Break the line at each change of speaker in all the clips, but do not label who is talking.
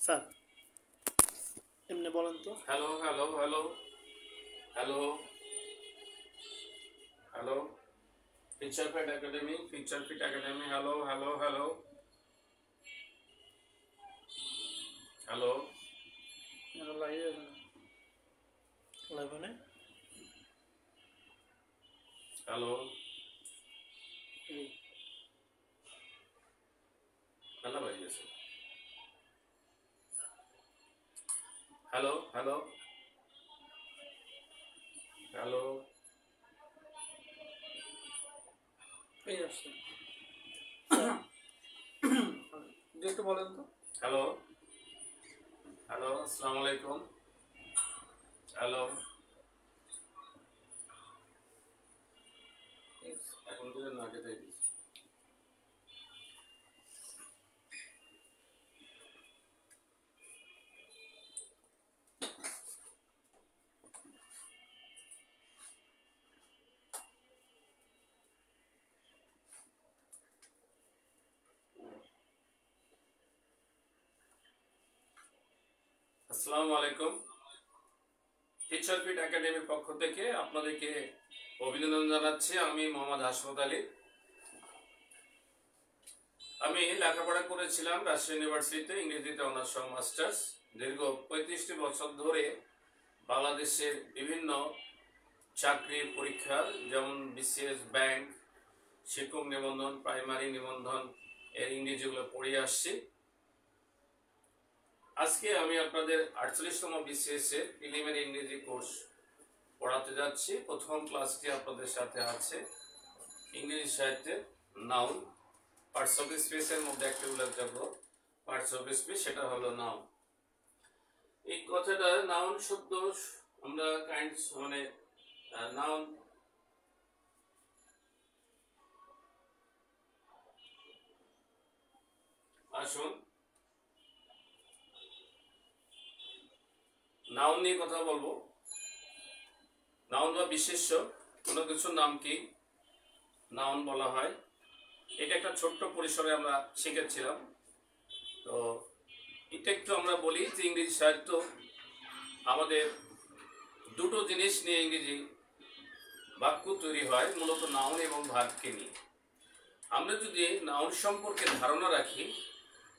Sir এমনি বলেন তো।
Hello hello hello hello hello Feature Fit Academy hello hello hello hello
লাইভে লাইভে নে
হ্যালো মেলা বাজি আছে। হ্যালো হ্যালো হ্যালো
এই আসছে একটু বলেন তো।
হ্যালো হ্যালো আসসালামু আলাইকুম। হ্যালো এখন দিলেন না, আগে তাই দিয়েছি। আসসালামু আলাইকুম। টিচার ফিট একাডেমির পক্ষ থেকে আপনাদেরকে অভিনন্দন জানাচ্ছি। আমি মোহাম্মদ হাসমত আলী। আমি লেখাপড়া করেছিলাম রাজশাহী ইউনিভার্সিটিতে, ইংরেজিতে অনার্স সহ মাস্টার্স। দীর্ঘ 35টি বছর ধরে বাংলাদেশের বিভিন্ন চাকরির পরীক্ষা, যেমন বিসিএস, ব্যাংক, শিক্ষক নিবন্ধন, প্রাইমারি নিবন্ধন এর ইংরেজিগুলো পড়ে আসছি। আজকে আমি আপনাদের 48তম বিসিএস এর প্রিলিমিনারি ইংরেজি কোর্স পড়াতে যাচ্ছি। প্রথম ক্লাসটি আপনাদের সাথে আছে ইংরেজি সাহিত্যের নাউন। পার্টস অফ স্পিচের মধ্যে একটি উল্লেখযোগ্য পার্টস অফ স্পিচ, সেটা হলো নাউন। এই কথাটা নাউন শব্দ আমরা কাইন্ডস মানে নাউন আসুন নাউন নিয়ে কথা বলবো। নাউন বা বিশেষ্য কোনো কিছুর নাম কি নাউন বলা হয়। এটা একটা ছোট্ট পরিসরে আমরা শিখেছিলাম। তো এটা একটু আমরা বলি যে ইংরেজি সাহিত্য আমাদের দুটো জিনিস নিয়ে ইংরেজি বাক্য তৈরি হয়, মূলত নাউন এবং ভার্বকে নিয়ে। আমরা যদি নাউন সম্পর্কে ধারণা রাখি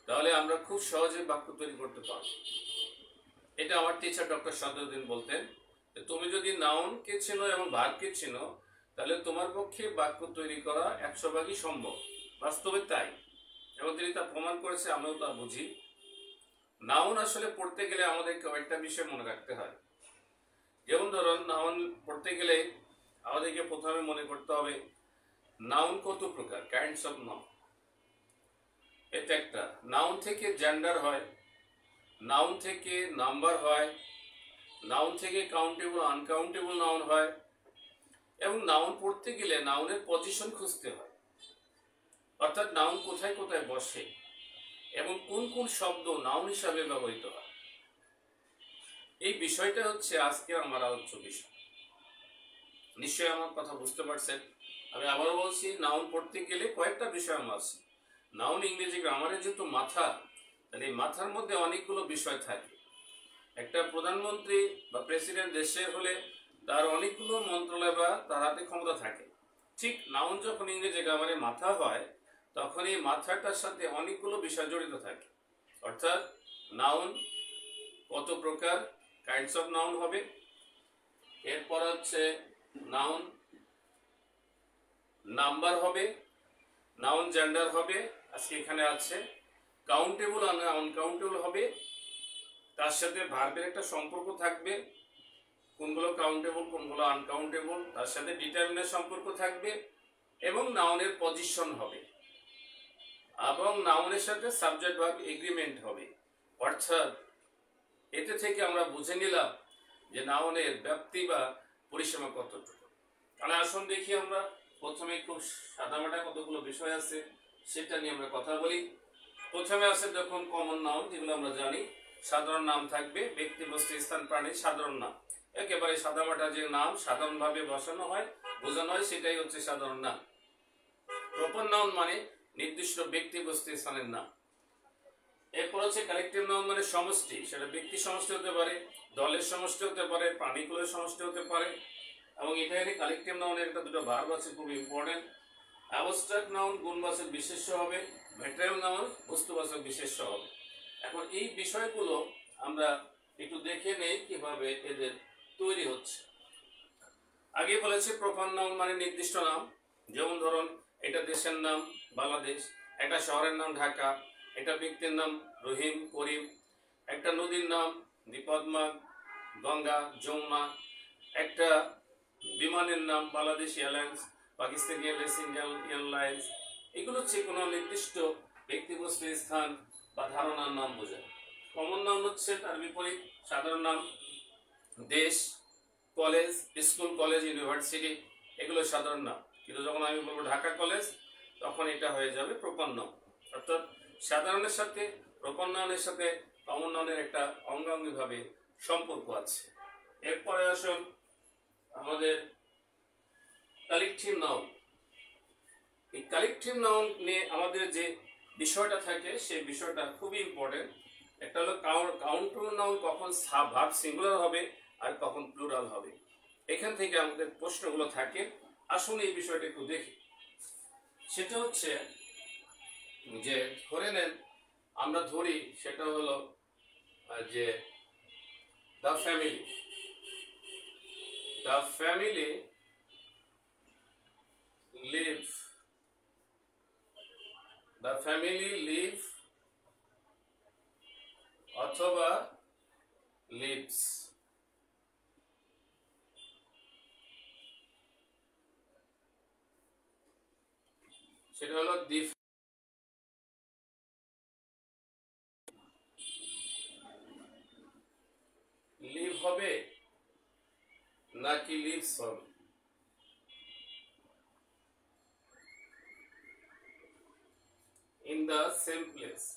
তাহলে আমরা খুব সহজে বাক্য তৈরি করতে পারব। এটা আমার টিচার ডক্টর সদরুদ্দিন বলতেন, তুমি যদি নাউনকে চেনো এবং ভার্বকে চেনো তাহলে তোমার পক্ষে বাক্য তৈরি করা 100 ভাগই সম্ভব। বাস্তবে তাই, এবং তিনি তা প্রমাণ করেছে, আমিও তা বুঝি। নাউন আসলে পড়তে গেলে আমাদেরকে কয়েকটা বিষয় মনে রাখতে হয়। যেমন ধরুন, নাউন পড়তে গেলে আমাদেরকে প্রথমে মনে করতে হবে নাউন কত প্রকার, কাইন্ডস অফ নাউন। এটা একটা। নাউন থেকে জেন্ডার হয়, নাউন থেকে নাম্বার হয়, নাউন থেকে কাউন্টেবল আনকাউন্টেবল নাউন হয়, এবং নাউন পড়তে গেলে নাউনের পজিশন খুঁজতে হয়, অর্থাৎ নাউন কোথায় কোথায় বসে এবং কোন কোন শব্দ নাউন হিসাবে ব্যবহৃত হয়। এই বিষয়টা হচ্ছে আজকে আমার আলোচ্য বিষয়। নিশ্চয়ই আমার কথা বুঝতে পারছেন। আমি আবারও বলছি, নাউন পড়তে গেলে কয়েকটা বিষয় আমার আছে। নাউন ইংরেজি গ্রামারের যেহেতু মাথা, তাহলে এই মাথার মধ্যে অনেকগুলো বিষয় থাকে। একটা প্রধানমন্ত্রী বা প্রেসিডেন্ট দেশের হলে তার অনেকগুলো মন্ত্রণালয় বা তার হাতে ক্ষমতা থাকে। ঠিক নাউন যখন ইংরেজি গ্রামারে মাথা হয় তখন এই মাথাটার সাথে অনেকগুলো বিষয় জড়িত থাকে। অর্থাৎ নাউন কত প্রকার, কাইন্ডস অফ নাউন হবে। এরপর হচ্ছে নাউন নাম্বার হবে, নাউন জেন্ডার হবে, আজকে এখানে আছে। কাউন্টেবল আর আনকাউন্টেবল হবে, তার সাথে ভার্বের একটা সম্পর্ক থাকবে, কোনগুলো কাউন্টেবল কোনগুলো আনকাউন্টেবল, তার সাথে ডিটারমিনের সম্পর্ক থাকবে, এবং নাউনের পজিশন হবে, এবং নাউনের সাথে সাবজেক্ট ভার্ব এগ্রিমেন্ট হবে। অর্থাৎ এতে থেকে আমরা বুঝে নিলাম যে নাউনের ব্যাপ্তি বা পরিসীমা কতটুকু। তাহলে আসুন দেখি, আমরা প্রথমে খুব সাদামাটা কতগুলো বিষয় আছে সেটা নিয়ে আমরা কথা বলি। প্রথমে আছে দেখুন কমন নাউন, যেগুলো আমরা জানি। সাধারণ নাম থাকবে, ব্যক্তি বস্তু স্থান প্রাণীর সাধারণ নাম। একেবারে সাদামাটা যে নাম সাধারণভাবে বসানো হয় বোঝানো হয় সেটাই হচ্ছে সাধারণ নাম। প্রপার নাউন মানে নির্দিষ্ট ব্যক্তি বস্তু স্থানের নাম। এরপর হচ্ছে কালেকটিভ নাউন মানে সমষ্টি, সেটা ব্যক্তি সমষ্টি হতে পারে, দলের সমষ্টি হতে পারে, প্রাণীকুলের সমষ্টি হতে পারে। এবং এখানে কালেকটিভ নাউনের একটা দুটো ভার্ব আছে খুব ইম্পর্টেন্ট। অ্যাবস্ট্রাক্ট নাউন গুণবাচক বিশেষ্য হবে, ম্যাটেরিয়াল নাউন বস্তুবাচক বিশেষ্য হবে। এখন এই বিষয়গুলো আমরা একটু দেখে নেই কিভাবে এদের তৈরি হচ্ছে। আগে বলেছে প্রপার নাউন মানে নির্দিষ্ট নাম, যেমন ধরুন এটা দেশের নাম বাংলাদেশ, একটা শহরের নাম ঢাকা, একটা ব্যক্তির নাম রহিম করিম, একটা নদীর নাম বিপদমা গঙ্গা যমুনা, একটা বিমানের নাম বাংলাদেশ এয়ারলাইন্স, পাকিস্তানি এয়ারলাইন্স। এগুলো হচ্ছে কোনো নির্দিষ্ট ব্যক্তিবস্তু স্থান বা ধারণার নাম বোঝায়। কমন নাম হচ্ছে তার বিপরীত সাধারণ নাম, দেশ, কলেজ, স্কুল, কলেজ, ইউনিভার্সিটি, এগুলো সাধারণ নাম। কিন্তু যখন আমি বলবো ঢাকা কলেজ, তখন এটা হয়ে যাবে প্রপার নাউন। অর্থাৎ সাধারণের সাথে প্রপার নাউনের সাথে কমন নাউনের একটা অঙ্গাঙ্গিভাবে সম্পর্ক আছে। এরপরে আসুন আমাদের কালেকটিভ নাউন। এই কালেকটিভ নাউন নিয়ে আমাদের যে বিষয়টা থাকে সেই বিষয়টা খুবই ইম্পর্টেন্ট। একটা হলো কাউন্টার নাউন কখন ভার্ব সিঙ্গুলার হবে আর কখন প্লুরাল হবে। এখান থেকে আমাদের প্রশ্নগুলো থাকে। আসুন এই বিষয়টা একটু দেখি। সেটা হচ্ছে যে ধরে নেন, আমরা ধরি সেটা হলো যে the family live, the family live অথবা লিভস। সেটা হলো লিভ হবে নাকি লিভস হবে? In the same place,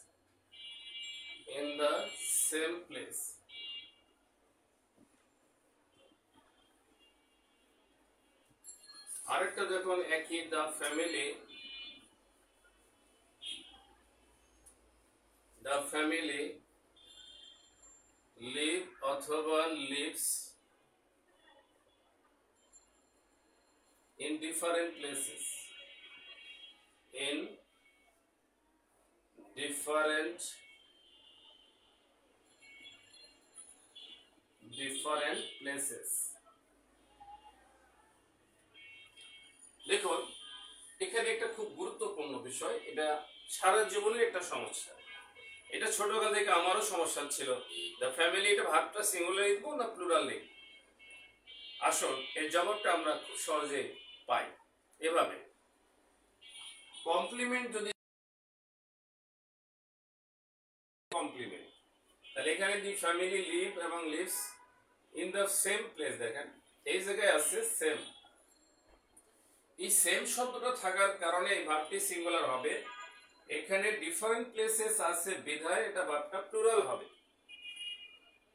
in the same place। আরেকটা দেখুন একই, the family live অথবা lives in different places, in different places। দেখুন এখানে একটা খুব গুরুত্বপূর্ণ বিষয়, এটা সারা জীবনের একটা সমস্যা। এটা ছোটকাল থেকে আমারও সমস্যা ছিল, দ্য ফ্যামিলি এটা ভার্বটা সিঙ্গুলার লিখবো না প্লুরাল লিখবো। আসল এর জবাবটা আমরা খুব সহজে পাই এভাবে। কমপ্লিমেন্ট যদি কমপ্লিমেন্ট, তাহলে এখানে দি ফ্যামিলি লিভ এবং lives in the same place, দেখেন এই জায়গায় আছে সেম। এই সেম শব্দটা থাকার কারণে এই ভার্বটি সিঙ্গুলার হবে। এখানে ডিফারেন্ট প্লেসেস আছে বিধায় এটা ভার্বটা প্লুরাল হবে।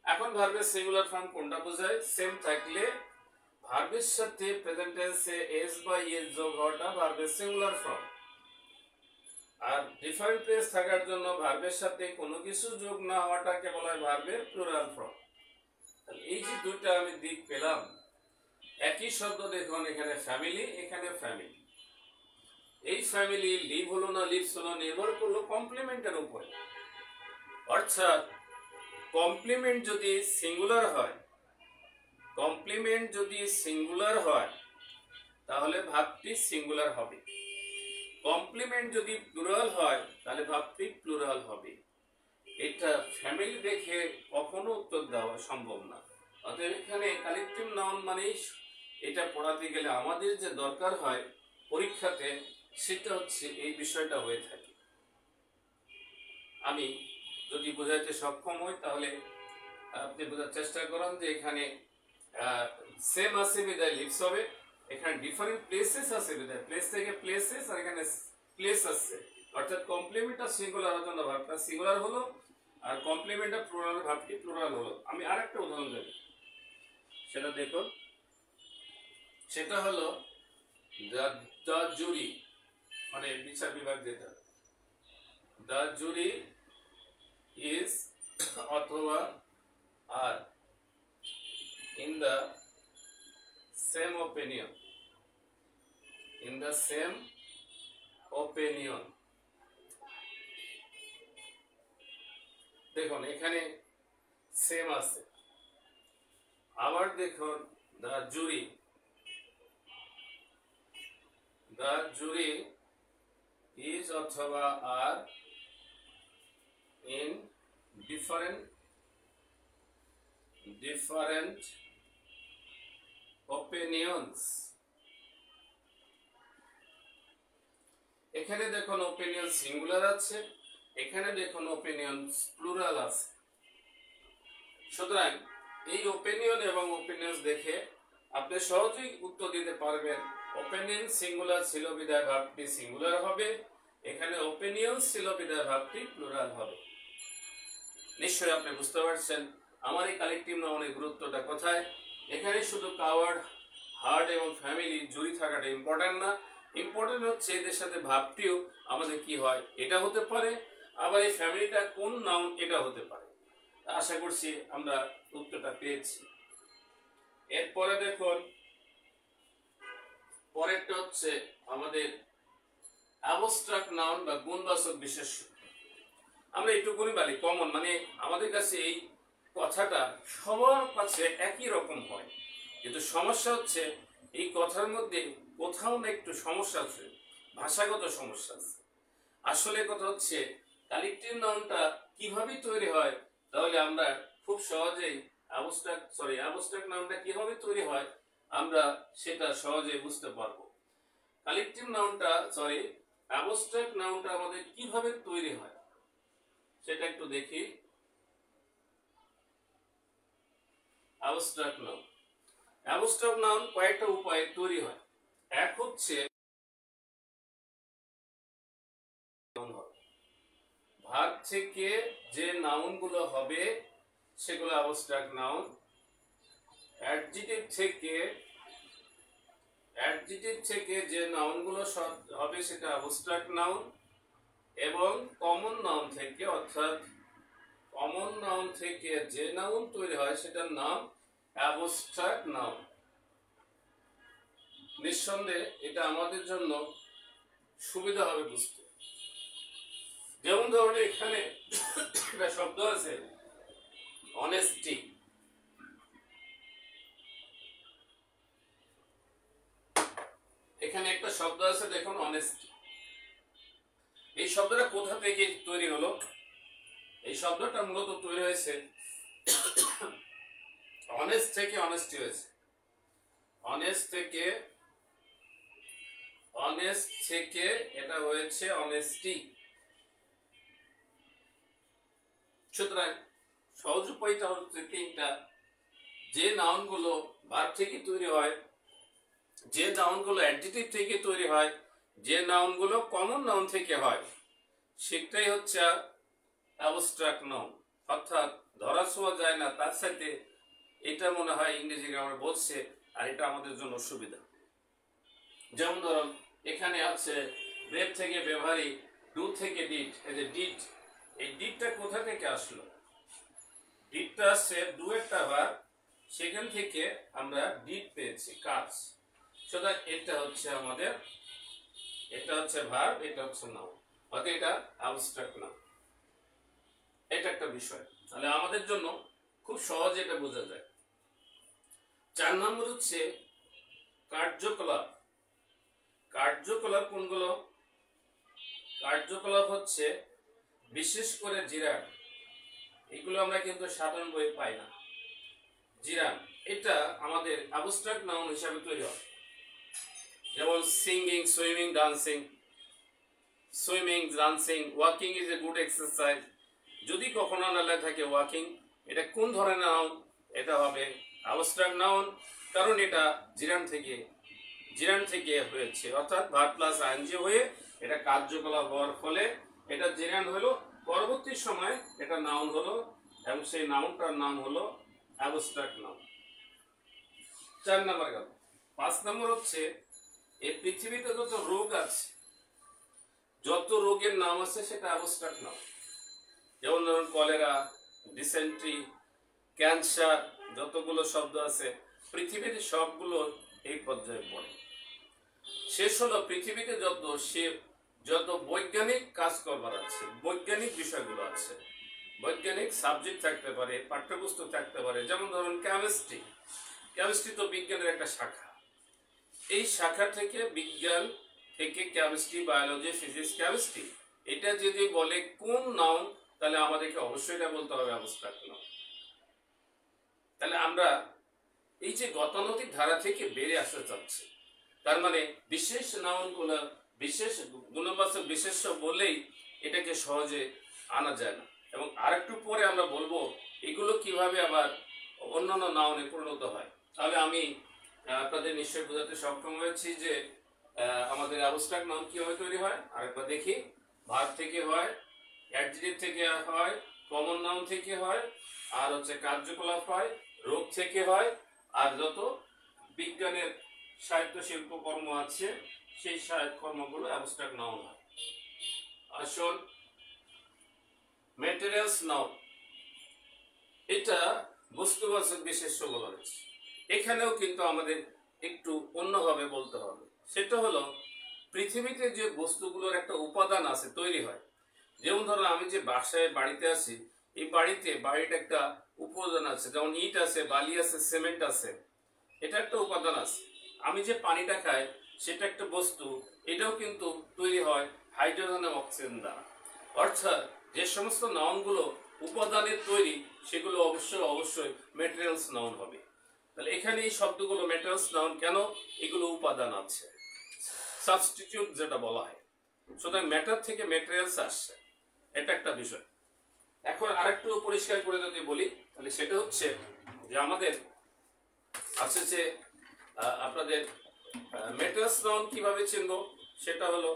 এখন ভার্বের সিঙ্গুলার ফর্ম কোনটা বোঝায়? সেম থাকলে ভার্বের সাথে প্রেজেন্ট টেন্সে এস বা ইএস যোগ হওয়াটা ভার্বের সিঙ্গুলার ফর্ম, আর ডিফারেন্ট প্লেস থাকার জন্য ভার্বের সাথে কোনো কিছু যোগ না হওয়াটাকে বলা হয় ভার্বের প্লুরাল ফর্ম। এই যে দুইটা আমি দিক পেলাম, একই শব্দ দেখুন, এখানে ফ্যামিলি, এখানে ফ্যামিলি। এই ফ্যামিলি লিভ হলো না লিভস হলো নির্ভর করলো কমপ্লিমেন্টের উপরে। অর্থাৎ কমপ্লিমেন্ট যদি সিঙ্গুলার হয়, তাহলে ভার্বটি সিঙ্গুলার হবে। কমপ্লিমেন্ট যদি প্লুরাল হয় তাহলে ভার্বটি প্লুরাল হবে। এটা ফ্যামিলি দেখে কখনো উত্তর দেওয়া সম্ভব না। অতএব এখানে কালেকটিভ নাউন মানে এটা পড়াতে গেলে আমাদের যে দরকার হয় পরীক্ষাতে, সেটা হচ্ছে এই বিষয়টা হয়ে থাকে। আমি যদি বোঝাতে সক্ষম হই তাহলে আপনি বোঝার চেষ্টা করুন যে এখানে সেম আছে বিদায় লিভস হবে, এখানে ডিফারেন্ট প্লেসেস আছে বিদায় প্লেস থেকে প্লেসেস, আর এখানে প্লেস আছে। অর্থাৎ কমপ্লিমেন্টটা সিঙ্গুলার হওয়ার জন্য ভার্বটা সিঙ্গুলার হলো, আর কমপ্লিমেন্টটা প্লুরাল ভার্বটি প্লুরাল হলো। আমি আরেকটা উদাহরণ দেব, সেটা দেখুন। সেটা হলো দ্য জুরি, মানে বিচার বিভাগ যেটা, দ্য জুরি is অথবা আর in the same opinion, in the same opinion। দেখুন এখানে সেম আছে। আবার দেখুন the jury is অথবা আর in different opinions। এখানে দেখুন ওপিনিয়ন সিঙ্গুলার আছে, এখানে দেখুন ওপিনিয়ন প্লুরাল আছে। সুতরাং এই ওপিনিয়ন এবং ওপিনিয়ন্স দেখে আপনি সহজেই উত্তর দিতে পারবেন। ওপিনিয়ন সিঙ্গুলার ছিল বিধায় ভার্বটি সিঙ্গুলার হবে, এখানে ওপিনিয়ন ছিল বিধায় ভার্বটি প্লুরাল হবে। নিশ্চয়ই আপনি বুঝতে পারছেন আমার এই কালেকটিভ নাউনের গুরুত্বটা কোথায়। এখানে শুধু কাওয়ার্ড, হার্ড এবং ফ্যামিলি, জুরি থাকাটা ইম্পর্টেন্ট না, ইম্পর্টেন্ট হচ্ছে এদের সাথে ভাবটিও আমাদের কি হয় এটা হতে পারে, আবার এই ফ্যামিলিটা কোন নাউন এটা হতে পারে। আশা করছি আমরা উত্তরটা পেয়েছি। এরপরে দেখুন পরেরটা হচ্ছে আমাদের অ্যাবস্ট্রাক্ট নাউন বা গুণবাচক বিশেষ্য। আমরা এইটুকুনি বলি কমন, মানে আমাদের কাছে এই কথাটা সবার কাছে একই রকম হয়, কিন্তু সমস্যা হচ্ছে এই কথার মধ্যে কোথাও না একটু সমস্যা আছে, ভাষাগত সমস্যা আছে। আসলে কথা হচ্ছে কালেকটিভ নাউনটা কিভাবে তৈরি হয়, তাহলে আমরা খুব সহজেই অ্যাবস্ট্রাক্ট নাউনটা কিভাবে তৈরি হয় আমরা সেটা সহজে বুঝতে পারবো। কালেকটিভ নাউনটা অ্যাবস্ট্রাক্ট নাউনটা আমাদের কিভাবে তৈরি হয় সেটা একটু দেখি। অ্যাবস্ট্রাক্ট নাউন কয়েকটা উপায়ে তৈরি হয়। এক হচ্ছে ভার্ব থেকে যে নাউন গুলো হবে সেগুলো অ্যাবস্ট্রাক্ট নাউন। অ্যাডজেক্টিভ থেকে যে নাউন গুলো হবে সেটা অ্যাবস্ট্রাক্ট নাউন। এবং কমন নাউন থেকে, অর্থাৎ কমন নাউন থেকে যে নাউন তৈরি হয় সেটার নাম অ্যাবস্ট্রাক্ট নাউন। নিঃসন্দেহে এটা আমাদের জন্য সুবিধা হবে বুঝতে। যেমন ধরুন এখানে একটা শব্দ আছে অনেস্টি। এখানে একটা শব্দ আছে দেখুন অনেস্টি। এই শব্দটা কোথা থেকে তৈরি হলো? এই শব্দটা মূলত তৈরি হয়েছে অনেস্ট থেকে অনেস্টি হয়েছে। অনেস্ট থেকে এটা হয়েছে অনেস্টি। সুতরাং সহজ উপায়টা হচ্ছে তিনটা। যে নাউন গুলো ভার্ব থেকে তৈরি হয়, যে নাউন গুলো অ্যাডজেক্টিভ থেকে তৈরি হয়, যে নাউন গুলো কমন নাউন থেকে হয়, সেটাই হচ্ছে অ্যাবস্ট্রাক্ট নাউন। অর্থাৎ ধরা ছোঁয়া যায় না, তার সাথে এটা মনে হয় ইংরেজি গ্রামার বলছে, আর এটা আমাদের জন্য সুবিধা। যেমন ধরুন এখানে আছে ব্রেভ থেকে ব্যবহারী, ডু থেকে ডিড। এই যে ডিড, এই ডিডটা কোথা থেকে আসলো? ডিডটা আসছে ডু একটা ভার্ব, সেখান থেকে আমরা ডিড পেয়েছি, কাজ। সুতরাং এটা হচ্ছে আমাদের, এটা হচ্ছে ভার্ব, এটা হচ্ছে নাউন, অর্থাৎ এটা অ্যাবস্ট্রাক্ট নাউন। এটা একটা বিষয়, তাহলে আমাদের জন্য খুব সহজে এটা বোঝা যায়। 4 নম্বর হচ্ছে কার্যকলাপ। কার্যকলাপ কোনগুলো? কার্যকলাপ হচ্ছে বিশেষ করে জিরান, এগুলো আমরা কিন্তু সাধারণ বইয়ে পাই না। জিরান এটা আমাদের অ্যাবস্ট্রাক্ট নাউন হিসাবে তৈরি হয়। যেমন singing, swimming, dancing. Swimming, dancing, walking is a good exercise. যদি কখনো না লেখা থাকে ওয়াকিং, এটা কোন ধরনের নাউন? এটা হবে অ্যাবস্ট্রাক্ট নাউন, কারণ এটা জিরান থেকে হয়েছে, অর্থাৎ ভার্ব প্লাস আইএনজি হয়ে এটা কার্যকলাপ হওয়ার ফলে এটা জিরান হলো, পরবর্তী সময় এটা নাউন হলো, এবং সেই নাউনটার নাম হলো অ্যাবস্ট্রাক্ট নাউন। 4 নম্বর গেল। 5 নম্বর হচ্ছে এই পৃথিবীতে যত রোগ আছে, যত রোগের নাম আছে সেটা অ্যাবস্ট্রাক্ট নাউন। যেমন ধরুন কলেরা, ডিসেন্ট্রি, ক্যান্সার, যতগুলো শব্দ আছে পৃথিবীর সবগুলো এই পর্যায়ে পড়ে। শেষ হলো পৃথিবীতে যত বৈজ্ঞানিক কাজ করবার আছে, বৈজ্ঞানিক বিষয়গুলো আছে, বৈজ্ঞানিক সাবজেক্ট থাকতে পারে, পাঠ্যপুস্তক থাকতে পারে। যেমন ধরুন কেমিস্ট্রি, কেমিস্ট্রি তো বিজ্ঞানের একটা শাখা। এই শাখা থেকে বিজ্ঞান থেকে কেমিস্ট্রি, বায়োলজি, ফিজিক্স, কেমিস্ট্রি, এটা যদি বলে কোন নাউন, তাহলে আমাদেরকে অবশ্যই এটা বলতে হবে অ্যাবস্ট্রাক্ট নাউন। তাহলে আমরা এই যে গতানুগতিক ধারা থেকে বেরিয়ে আসতে চাচ্ছি, তার মানে বিশেষ নাউনগুলো বিশেষ গুণবাচক বিশেষ্য বলেই এটাকে সহজে আনা যায় না। এবং আরেকটু পরে আমরা বলবো এগুলো কিভাবে আবার অন্যান্য নাউনে পরিণত হয়। তাহলে আমি আপনাদের নিশ্চয়ই বোঝাতে সক্ষম হয়েছি যে আমাদের অ্যাবস্ট্রাক্ট নাউন কিভাবে তৈরি হয়। আরেকবার দেখি, ভার্ব থেকে হয়, অ্যাডজেক্টিভ থেকে হয়, কমন নাউন থেকে হয়, আর হচ্ছে কার্যকলাপ হয়, রোগ থেকে হয়, আর যত বিজ্ঞানের সাহিত্য শিল্প কর্ম আছে সেই কর্মগুলো অ্যাবস্ট্রাক্ট নাউন হয়। আসল ম্যাটেরিয়ালস নাউন, এটা বস্তুবাচক বিশেষ্য বলা হয়েছে। এখানেও কিন্তু আমাদের একটু অন্যভাবে বলতে হবে। সেটা হলো পৃথিবীতে যে বস্তুগুলোর একটা উপাদান আছে, তৈরি হয়। যেমন ধরো আমি যে বাসায় বাড়িতে আছি, এই বাড়ির একটা উপাদান আছে, যেমন ইট আছে, বালি আছে, সিমেন্ট আছে, এটা একটা উপাদান আছে। আমি যে পানিটা খাই সেটা একটা বস্তু, এটাও কিন্তু তৈরি হয় হাইড্রোজেন এবং অক্সিজেন দ্বারা। অর্থাৎ যে সমস্ত নাউনগুলো উপাদানের তৈরি সেগুলো অবশ্যই ম্যাটেরিয়ালস নাউন হবে। তাহলে এখানে এই শব্দগুলো ম্যাটেরিয়ালস নাউন কেন? এগুলো উপাদান আছে, সাবস্টিটিউট যেটা বলা হয়। সুতরাং ম্যাটার থেকে ম্যাটেরিয়ালস আসছে, এটা একটা বিষয়। এখন আরেকটু পরিষ্কার করে যদি বলি, তাহলে সেটা হচ্ছে যে আমাদের আছে যে আপনাদের ম্যাটেরিয়ালস নাউন কিভাবে চিনব, সেটা হলো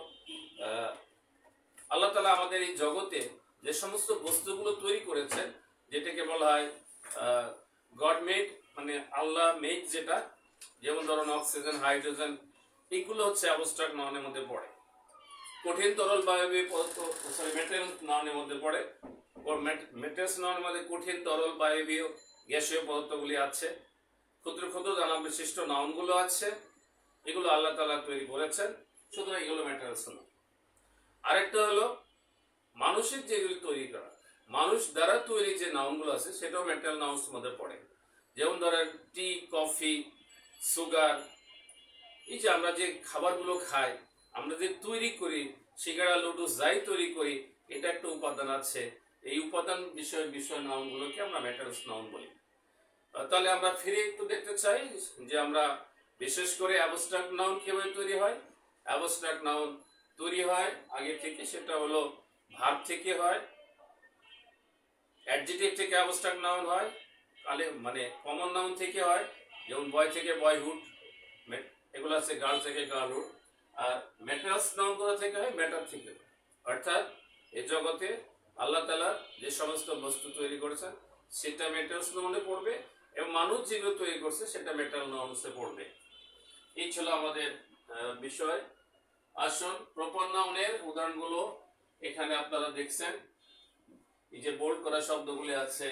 আল্লাহ তাআলা আমাদের এই জগতে যে সমস্ত বস্তুগুলো তৈরি করেছেন, যেটাকে বলা হয় গড মেড, মানে আল্লাহ মেড যেটা, যেমন ধরুন অক্সিজেন, হাইড্রোজেন, এগুলো হচ্ছে অ্যাবস্ট্রাক্ট নাউনের মধ্যে পড়ে। কঠিন তরল বায়বীয় পদার্থ ম্যাটেরিয়াল নাউনের মধ্যে পড়ে। ম্যাটেরিয়ালস নাউনের মধ্যে কঠিন তরল বায়বীয় গ্যাসীয় পদার্থগুলি আছে, ক্ষুদ্র ক্ষুদ্র দানা বিশিষ্ট নাউনগুলো আছে, এগুলো আল্লাহ তাআলা তৈরি করেছেন। সুতরাং এগুলো ম্যাটেরিয়ালস নাউন। আরেকটা হলো মানুষের যেগুলি তৈরি করা, মানুষ দ্বারা তৈরি যে নাউনগুলো আছে সেটাও ম্যাটেরিয়াল নাউন্স মধ্যে পড়ে। যেমন ধরেন টি, কফি, সুগার, এই যে আমরা যে খাবারগুলো খাই, আমরা যে তৈরি করি, সিঙ্গাড়া, লুডু যাই তৈরি করি, এটা একটা উপাদান আছে। এই উপাদান বিষয় নাউনগুলোকে আমরা ম্যাটেরিয়ালস নাউন বলি। তাহলে আমরা ফিরে একটু দেখতে চাই যে আমরা বিশেষ করে অ্যাবস্ট্রাক্ট নাউন কিভাবে তৈরি হয়। অ্যাবস্ট্রাক্ট নাউন তৈরি হয় আগে থেকে, সেটা হলো ভার্ব থেকে হয়, অ্যাডজেক্টিভ থেকে অ্যাবস্ট্রাক্ট নাউন হয়, মানে কমন নাউন থেকে হয়, যেমন বয় থেকে বয়হুড, এগুলো আছে গার্ল থেকে গার্লহুড। আর ম্যাটেরিয়ালস নাউন কোথা থেকে হয়? ম্যাটার থেকে। অর্থাৎ এই জগতে আল্লাহ তাআলা যে সমস্ত বস্তু তৈরি করেছেন সেটা ম্যাটেরিয়ালস নাউনে পড়বে, এবং মানুষ যেগুলো তৈরি করছে সেটা ম্যাটেরিয়াল নাউনসে পড়বে। এই ছিল আমাদের বিষয়। আসুন প্রপার নাউনের উদাহরণগুলো এখানে আপনারা দেখছেন। এই যে বোল্ড করা শব্দগুলি আছে,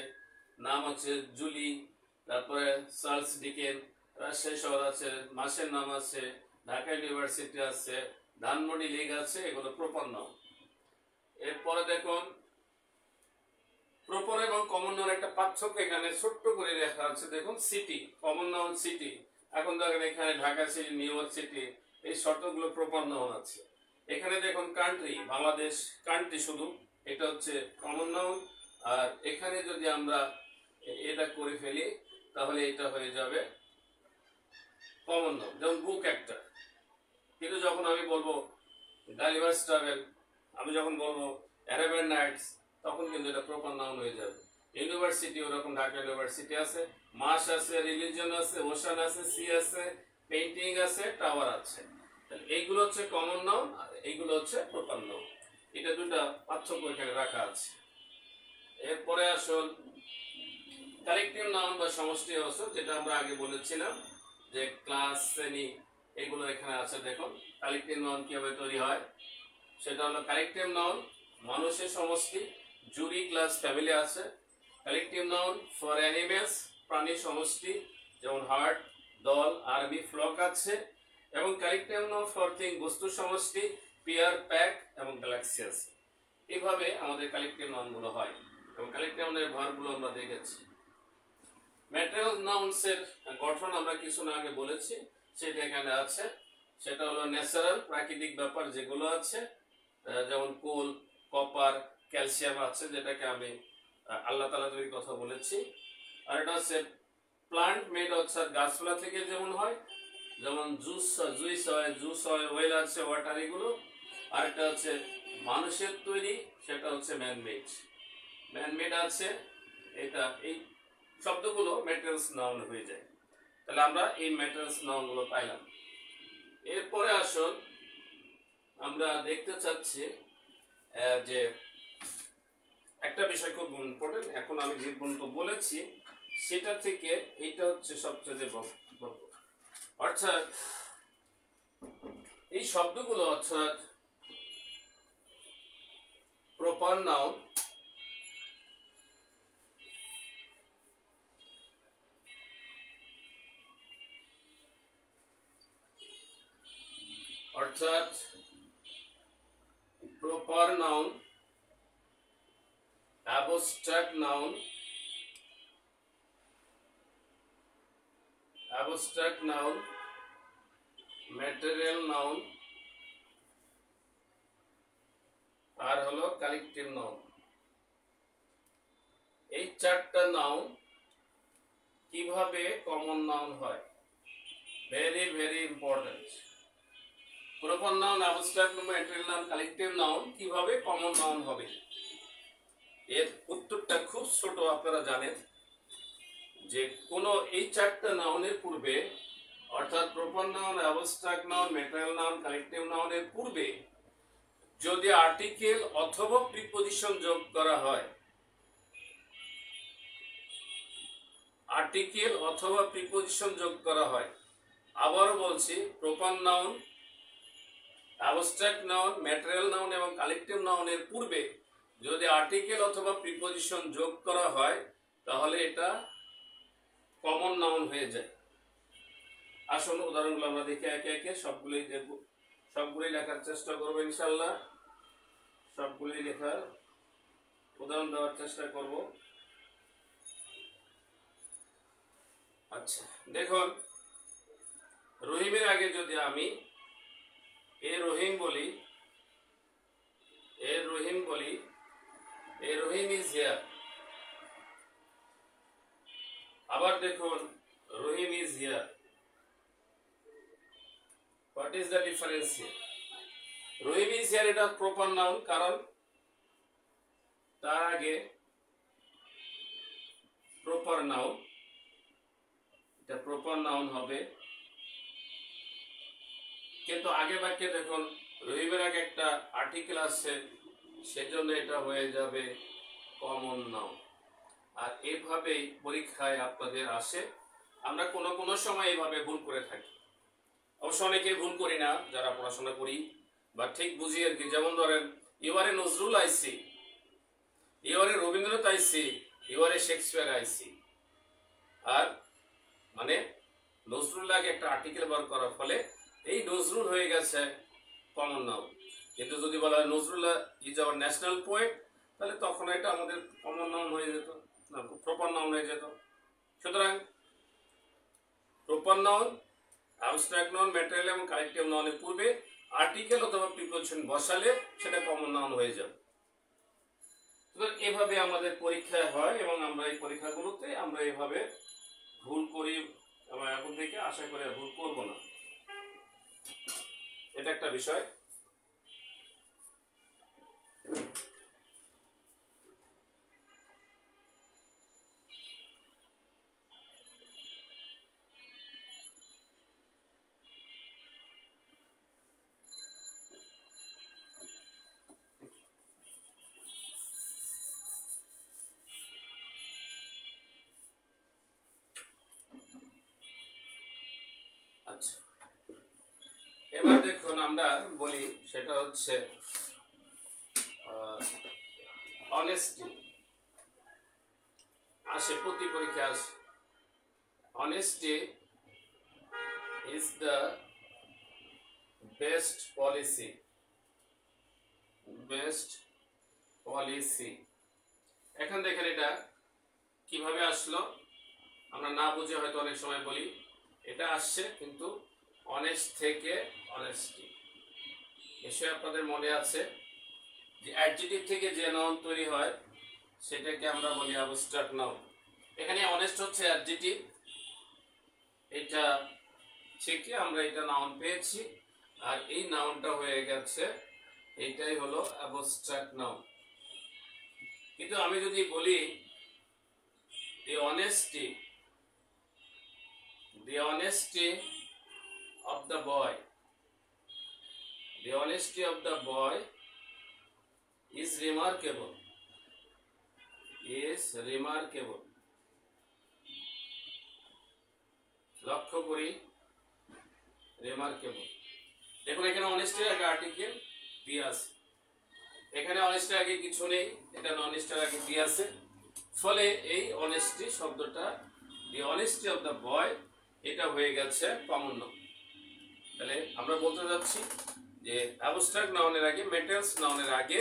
নাম হচ্ছে জুলি, তারপরে চার্লস ডিকেন, রাজশাহী শহর আছে, মাসের নাম আছে, ঢাকা ইউনিভার্সিটি আছে, ধানমন্ডি লিগ আছে, এগুলো প্রপার নাউন। এরপরে দেখুন প্রপার এবং কমন নাউন একটা পার্থক্য এখানে ছোট্ট করে লেখা আছে। দেখুন সিটি, কমন নাউন সিটি। এখন দেখেন এখানে Dhaka city, new York city, এই শর্তগুলো প্রপার নাউন আছে। এখানে দেখুন কান্ট্রি, বাংলাদেশ, কান্ট্রি শুধু, এটা হচ্ছে কমন নাউন। আর এখানে যদি আমরা এটা করে ফেলি তাহলে এটা হয়ে যাবে কমন নাউন। যেমন বুক একটা, কিন্তু যখন আমি বলবো গালিভার্স ট্রাভেল, আমি যখন বলবো অ্যারাবিয়ান নাইটস, তখন কিন্তু এটা প্রপার নাউন হয়ে যাবে। ইউনিভার্সিটি, ওরকম ঢাকা ইউনিভার্সিটি আছে, মাস আছে, রিলিজিয়ন আছে, ওশান আছে, সি আছে, পেইন্টিং আছে, টাওয়ার আছে। এইগুলো হচ্ছে কমন নাউন আর এইগুলো হচ্ছে প্রপার নাউন। এটা দুটা পার্থক্য এখানে রাখা আছে। এরপরে আসুন কালেকটিভ নাউন বা সমষ্টি অবস্থা, যেটা আমরা আগে বলেছিলাম যে ক্লাস, শ্রেণী, এগুলো এখানে আছে। দেখুন কালেকটিভ নাউন কিভাবে তৈরি হয়। সেটা হলো কালেকটিভ নাউন মানুষের সমষ্টি, জুরি ক্লাস ফ্যামিলি আছে। কালেকটিভ নাউন ফর অ্যানিমেলস, প্রাণী সমষ্টি, যেমন হার্ট, দল, আর্মি, ফ্লক আছে। এবং কালেকটিভ নাউন ফর থিং, বস্তু সমষ্টি, পেয়ার, প্যাক এবং গ্যালাক্সি আছে। এইভাবে আমাদের কালেকটিভ নাউনগুলো হয় এবং কালেকটিভ নাউনের ভার্বগুলো আমরা দেখেছি। ম্যাটেরিয়াল নাউন্স এর গঠন আমরা কিছুক্ষণ আগে বলেছি, সেটা এখানে আছে। সেটা হলো ন্যাচারাল, প্রাকৃতিক ব্যাপার যেগুলো আছে, যেমন কোল, কপার, ক্যালসিয়াম আছে, যেটাকে আমি আল্লাহ তাআলা তৈরির কথা বলেছি। আর এটা হচ্ছে প্লান্ট মেড, অর্থাৎ গাছপালা থেকে যেমন হয়, যেমন জুস হয়, ওয়েল আছে, ওয়াটার, এগুলো। আর এটা হচ্ছে মানুষের তৈরি, সেটা হচ্ছে ম্যানমেড আছে। এটা এই শব্দগুলো ম্যাটেরিয়ালস নাউন হয়ে যায়। তাহলে আমরা এই ম্যাটেরিয়ালস নাউনগুলো পাইলাম। এরপরে আসুন আমরা দেখতে চাচ্ছি যে একটা বিষয় খুব ইম্পর্টেন্ট, এখন আমি যে পর্যন্ত বলেছি সেটা থেকে এইটা হচ্ছে সবচেয়ে বড়। অর্থাৎ এই শব্দগুলো, অর্থাৎ প্রপার নাউন, অর্থাৎ proper noun, abstract noun, material noun, আর হলো কালেকটিভ নাউন। এই চারটা নাউন কিভাবে কমন নাউন হয়, very very important. Proper noun, abstract noun, material noun, collective noun কিভাবে কমন নাউন হবে, এর উত্তরটা খুব ছোট। আপনারা জানেন যে কোন এই চারটা নাউনের পূর্বে, অর্থাৎ proper noun, abstract noun, material noun, collective নাউনের পূর্বে যদি আর্টিকেল অথবা প্রিপজিশন যোগ করা হয়, আর্টিকেল অথবা প্রিপজিশন যোগ করা হয়, আবারও বলছি, proper noun, abstract noun, material noun এবং কালেকটিভ নাউনের পূর্বে যদি আর্টিকেল অথবা প্রিপজিশন যোগ করা হয়, তাহলে এটা কমন নাউন হয়ে যায়। আসুন উদাহরণগুলো আমরা দেখে একে একে সবগুলোই দেখব, সবগুলোই লেখার চেষ্টা করবো ইনশাআল্লাহ, সবগুলোই লেখার উদাহরণ দেওয়ার চেষ্টা করব। আচ্ছা দেখুন, রহিমের আগে যদি আমি এ রহিম বলি, এ রহিম ইজ হিয়ার। আবার দেখুন, Rahim is here. What is the difference here? Rahim is here এটা প্রপার নাউন, কারণ তার আগে প্রপার নাউন, এটা প্রপার নাউন হবে। কিন্তু আগে বাক্যে দেখুন, রহিমের আগে একটা আর্টিকেল আছে, সেজন্য এটা হয়ে যাবে কমন নাউন। আর এভাবেই পরীক্ষায় আপনাদের আসে। আমরা কোনো সময় এইভাবে ভুল করে থাকি, অবশ্য অনেকে ভুল করি না যারা পড়াশোনা করি, বা ঠিক বুঝি আর কি। যেমন ধরেন, এবারে নজরুল আইসি, এবারে রবীন্দ্রনাথ আইসি, এবারে শেক্সপিয়ার আইসি। আর মানে নজরুল আগে একটা আর্টিকেল বার করার ফলে এই নজরুল হয়ে গেছে কমন নাউন। কিন্তু যদি বলা হয় Nazrul is our national poet, তাহলে তখন এটা আমাদের কমন নাউন হয়ে যেত, না প্রপার নাউন হয়ে যেত। সুতরাং proper noun, abstract noun, material এবং কালেকটিভ নাউনের পূর্বে আর্টিকেল অথবা প্রিপজিশন বসালে সেটা কমন নাউন হয়ে যাবে। সুতরাং এভাবে আমাদের পরীক্ষা হয় এবং আমরা এই পরীক্ষাগুলোতে আমরা এভাবে ভুল করি এবং এখন থেকে আশা করি ভুল করব না। এটা একটা বিষয়। আচ্ছা, এবার দেখুন আমরা বলি, সেটা হচ্ছে অনেস্টি আসে, প্রতি পরীক্ষা আসে। Honesty is the best policy. Best policy, এখন দেখেন এটা কিভাবে আসলো, আমরা না বুঝে হয়তো অনেক সময় বলি। এটা আসছে কিন্তু অনেস্ট থেকে অনেস্টি। নিশ্চয়ই আপনাদের মনে আছে যে অ্যাডজেক্টিভ থেকে যে নাউন তৈরি হয় সেটাকে আমরা বলি অ্যাবস্ট্রাক্ট নাউন। এখানে অনেস্ট হচ্ছে অ্যাডজেক্টিভ, এটা থেকে আমরা এটা নাউন পেয়েছি, আর এই নাউনটা হয়ে গেছে, এটাই হলো অ্যাবস্ট্রাক্ট নাউন। কিন্তু আমি যদি বলি the honesty of the boy, the honesty of the boy is remarkable, লক্ষ্য করি রিমার্কেবল। দেখুন এখানে অনেস্টির আগে আর্টিকেল দিয়ে আছে, এখানে অনেস্টির আগে কিছু নেই, এটা অনেস্টির আগে দিয়ে আছে, ফলে এই অনেস্টি শব্দটা দি অনেস্টি অফ দ্য বয় এটা হয়ে গেছে কমন নাউন। তাহলে আমরা বলতে যাচ্ছি যে অ্যাবস্ট্রাক্ট নাউনের আগে, ম্যাটেরিয়ালস নাউনের আগে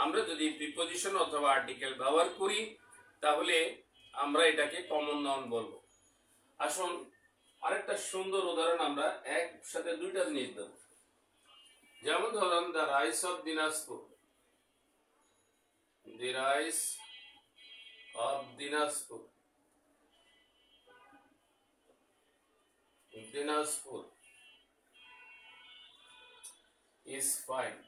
আমরা যদি প্রিপজিশন অথবা আর্টিকেল ব্যবহার করি তাহলে আমরা এটাকে কমন নাউন বলবো। আসুন আরেকটা সুন্দর উদাহরণ, আমরা একসাথে দুইটা জিনিস দেব। যেমন ধরুন the rice of Dinajpur, the rice of Dinajpur is fine।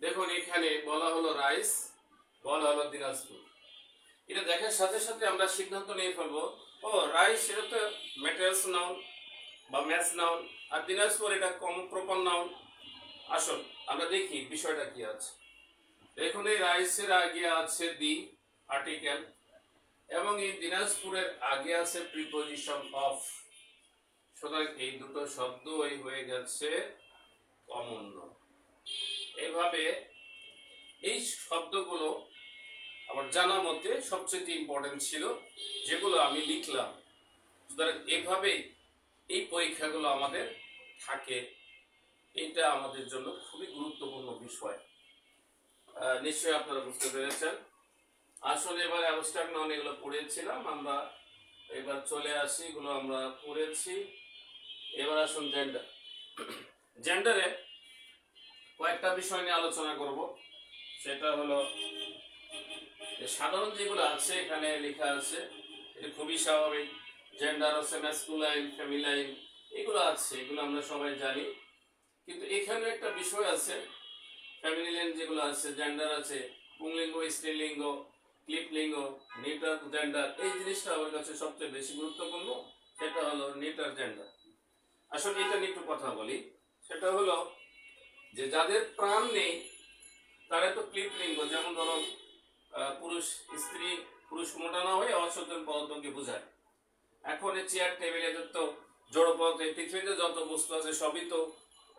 দেখুন এখানে বলা হলো রাইস, বলা হলো দিনাজপুর। এটা দেখার সাথে সাথে আমরা সিদ্ধান্ত নিয়ে ফেলবো, ও রাইস এটা তো ম্যাটেরিয়ালস নাউন বা ম্যাথস নাউন, আর দিনাজপুর এটা কমন প্রপার নাউন। আসুন আমরা দেখি বিষয়টা কি আছে। দেখুন এই রাইসের আগে আছে দি আর্টিকেল এবং এই দিনাজপুরের আগে আছে প্রিপজিশন অফ, সুতরাং এই দুটো শব্দই হয়ে গেছে কমন নাউন। এইভাবে এই শব্দগুলো আমার জানা মতে সবচেয়ে ইম্পর্টেন্ট ছিল, যেগুলো আমি লিখলাম। সুতরাং এভাবে এই পরীক্ষাগুলো আমাদের থাকে, এটা আমাদের জন্য খুবই গুরুত্বপূর্ণ বিষয়। নিশ্চয়ই আপনারা বুঝতে পেরেছেন। আসলে এবার অ্যাবস্ট্রাক্ট নাউন এগুলো পড়েছিলাম আমরা, এবার চলে আসি, এগুলো আমরা পড়েছি। এবার আসুন জেন্ডার। জেন্ডারে কয়েকটা বিষয় নিয়ে আলোচনা করব। সেটা হলো সাধারণ যেগুলো আছে এখানে লেখা আছে, এটা খুবই স্বাভাবিক। জেন্ডার আছে, ম্যাসকুলাইন, ফেমিনাইন, এগুলো আছে, এগুলো আমরা সবাই জানি। কিন্তু এখানে একটা বিষয় আছে, ফেমিনিন যেগুলো আছে, জেন্ডার আছে, পুংলিঙ্গ, স্ত্রীলিঙ্গ, ক্লিপলিঙ্গ, নিউটার জেন্ডার, এই জিনিসটা আমার কাছে সবচেয়ে বেশি গুরুত্বপূর্ণ। সেটা হলো নিউটার জেন্ডার। আসলে এটা নিয়ে একটু কথা বলি। সেটা হলো যে যাদের প্রাণ নেই তারা তো ক্লিপলিঙ্গ, যেমন ধরো পুরুষ স্ত্রী, পুরুষ কোনোটা না হয়ে অচেতন পদার্থকে বোঝায়। এখন এই চেয়ার টেবিলে যত জড় পদার্থ, পৃথিবীতে যত বস্তু আছে সবই তো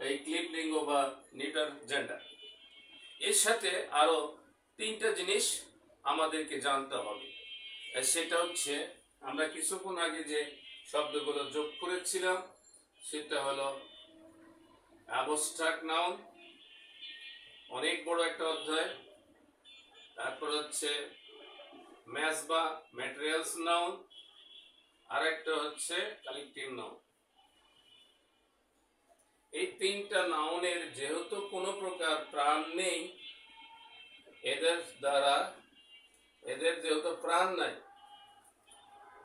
এই ক্লিপলিঙ্গ বা নিউটার জেন্ডার। এর সাথে আরো তিনটা জিনিস আমাদেরকে জানতে হবে। সেটা হচ্ছে আমরা কিছুক্ষণ আগে যে শব্দগুলো যোগ করেছিলাম, সেটা হলো অ্যাবস্ট্রাক্ট নাউন, অনেক বড় একটা অধ্যায়। তারপর হচ্ছে ম্যাথস বা ম্যাটেরিয়ালস নাউন, আর একটা হচ্ছে কালেক্টিভ নাউন। এই তিনটা নাউনের যেহেতু কোনো প্রকার প্রাণ নেই, এদের যেহেতু প্রাণ নাই,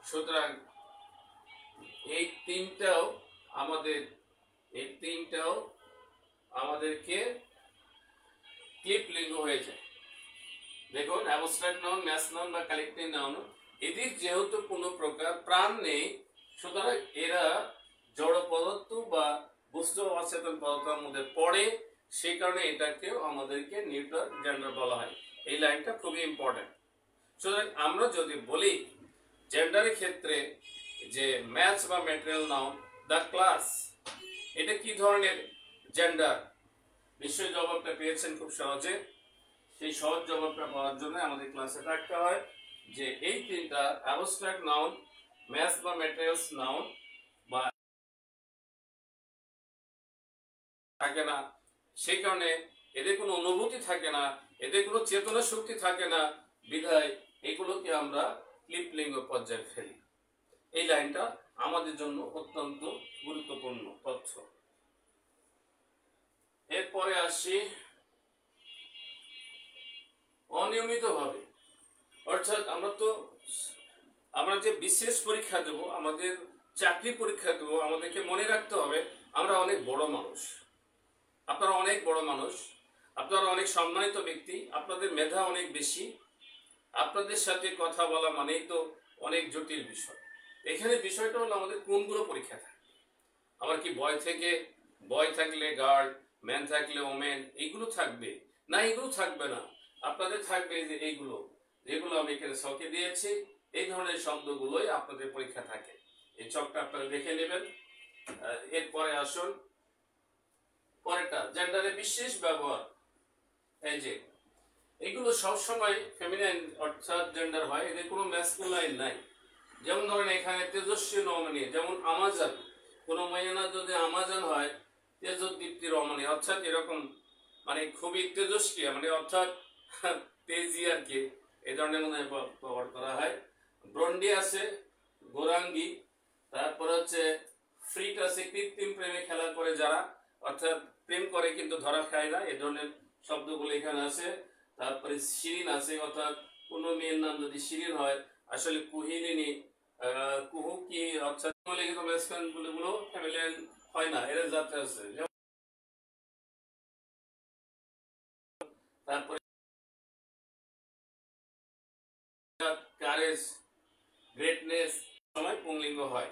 সুতরাং এই তিনটাও আমাদেরকে ক্লিপলিঙ্গ হয়ে যায়। দেখুন অ্যাবস্ট্রাক্ট নাউন, ম্যাথস নাউন বা কালেক্টিভ নাউন, এদের যেহেতু কোনো প্রকার প্রাণ নেই, সুতরাং এরা জড় পদার্থ বা বস্তু অচেতন পদার্থের মধ্যে পড়ে, সেই কারণে এটাকেও আমাদেরকে নিউটার জেন্ডার বলা হয়। এই লাইনটা খুবই ইম্পর্টেন্ট। সুতরাং আমরা যদি বলি জেন্ডারের ক্ষেত্রে যে ম্যাথস বা ম্যাটেরিয়াল নাউন, দ্য ক্লাস, এটা কি ধরনের জেন্ডার? নিশ্চয়ই জবাবটা পেয়েছেন খুব সহজে। সেই সহজ জবাবটা পাওয়ার জন্য আমাদের ক্লাসে থাকতে হয় যে এই তিনটা অ্যাবস্ট্রাক্ট নাউন, ম্যাথ বা ম্যাটেরিয়ালস নাউন বা থাকে না, সেই কারণে এদের কোনো অনুভূতি থাকে না, এদের কোনো চেতনা শক্তি থাকে না, বিধায় এগুলোকে আমরা ক্লিপলিঙ্গ পর্যায়ে ফেলি। এই লাইনটা আমাদের জন্য অত্যন্ত গুরুত্বপূর্ণ তথ্য। এরপরে আসি অনিয়মিতভাবে, অর্থাৎ আমরা যে বিশেষ পরীক্ষা দেব, আমাদের চাকরি পরীক্ষা দেব, আমাদেরকে মনে রাখতে হবে আমরা অনেক বড় মানুষ, আপনারা অনেক বড় মানুষ, আপনারা অনেক সম্মানিত ব্যক্তি, আপনাদের মেধা অনেক বেশি, আপনাদের সাথে কথা বলা মানেই তো অনেক জটিল বিষয়। এখানে বিষয়টা হলো আমাদের কোনগুলো পরীক্ষা থাকে। আমার কি বয় থাকলে গার্ল, ম্যান থাকলে ওমেন, এইগুলো থাকবে না? এগুলো থাকবে না। আপনাদের থাকবে যে এইগুলো, যেগুলো আমি এখানে ছকে দিয়েছি, এই ধরনের শব্দগুলোই আপনাদের পরীক্ষা থাকে। এই ছকটা আপনারা দেখে নেবেন। এরপরে আসুন পরেরটা, জেন্ডারের বিশেষ ব্যবহার। এই যে এগুলো সবসময় ফেমিনাইন অর্থাৎ জেন্ডার হয়, এদের কোনো ম্যাসকুলাইন নাই। যেমন ধরেন এখানে তেজস্বী রমণী, যেমন আমাজন, কোনো মেয়েনা যদি আমাজন হয় তেজদীপ্তি রমণী, অর্থাৎ এরকম মানে খুবই তেজস্বী, মানে অর্থাৎ তেজি আর কি, এই ধরনের মনে ব্যবহার করা হয়। ব্রন্ডি আছে গোরাঙ্গী, তারপর হচ্ছে ফ্রিট আছে কৃত্রিম প্রেমে খেলা করে যারা, অর্থাৎ প্রেম করে কিন্তু ধরা খায় না, এই ধরনের শব্দগুলো এখানে আছে। তারপরে শিরিন আছে, অর্থাৎ কোনো মেয়ের নাম যদি শিরিন হয় আসলে কুহিলিনী, কুহু কি, অর্থাৎ গুলো ফ্যামিলিয়ান হয় না, এর জাতে আছে। তারপরে কারেজ, গ্রেটনেস সময় পুংলিঙ্গ হয়।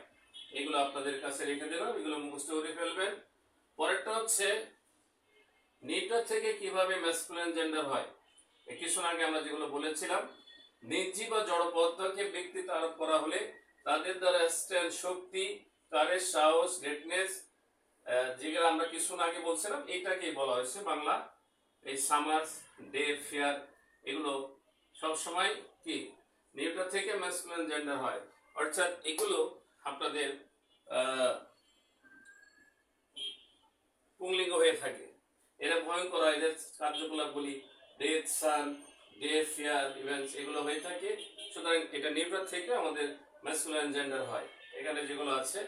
এগুলো আপনাদের কাছে রেখে দিলাম, এগুলো মুখস্থ করে ফেলবেন। পরেরটা হচ্ছে নিউটার থেকে কিভাবে ম্যাসকুলিন জেন্ডার হয়। কিছু আগে আমরা যেগুলো বলেছিলাম, নির্জীব বা জড় পদার্থকে ব্যক্তিত্ব আরোপ করা হলে তাদের দ্বারা স্ট্রেংথ, শক্তি, কারেজ, সাহস, গ্রেটনেস, যেগুলো আমরা কিছু আগে বলছিলাম, এইটাকেই বলা হয়েছে বাংলা এই সামার্স, ডে, ফেয়ার, এগুলো সবসময় কি নিউটার থেকে ম্যাসকুলিন জেন্ডার হয়। অর্থাৎ এগুলো আপনাদের পুংলিঙ্গ হয়ে থাকে। এরা ভয়ঙ্কর, এদের কার্যকলাপগুলি ডেথ, সান, ডে, ফেয়ার, ইভেন্টস, এগুলো হয়ে থাকে। সুতরাং এটা নিউটার থেকে আমাদের ম্যাসকুলিন জেন্ডার হয়। এখানে যেগুলো আছে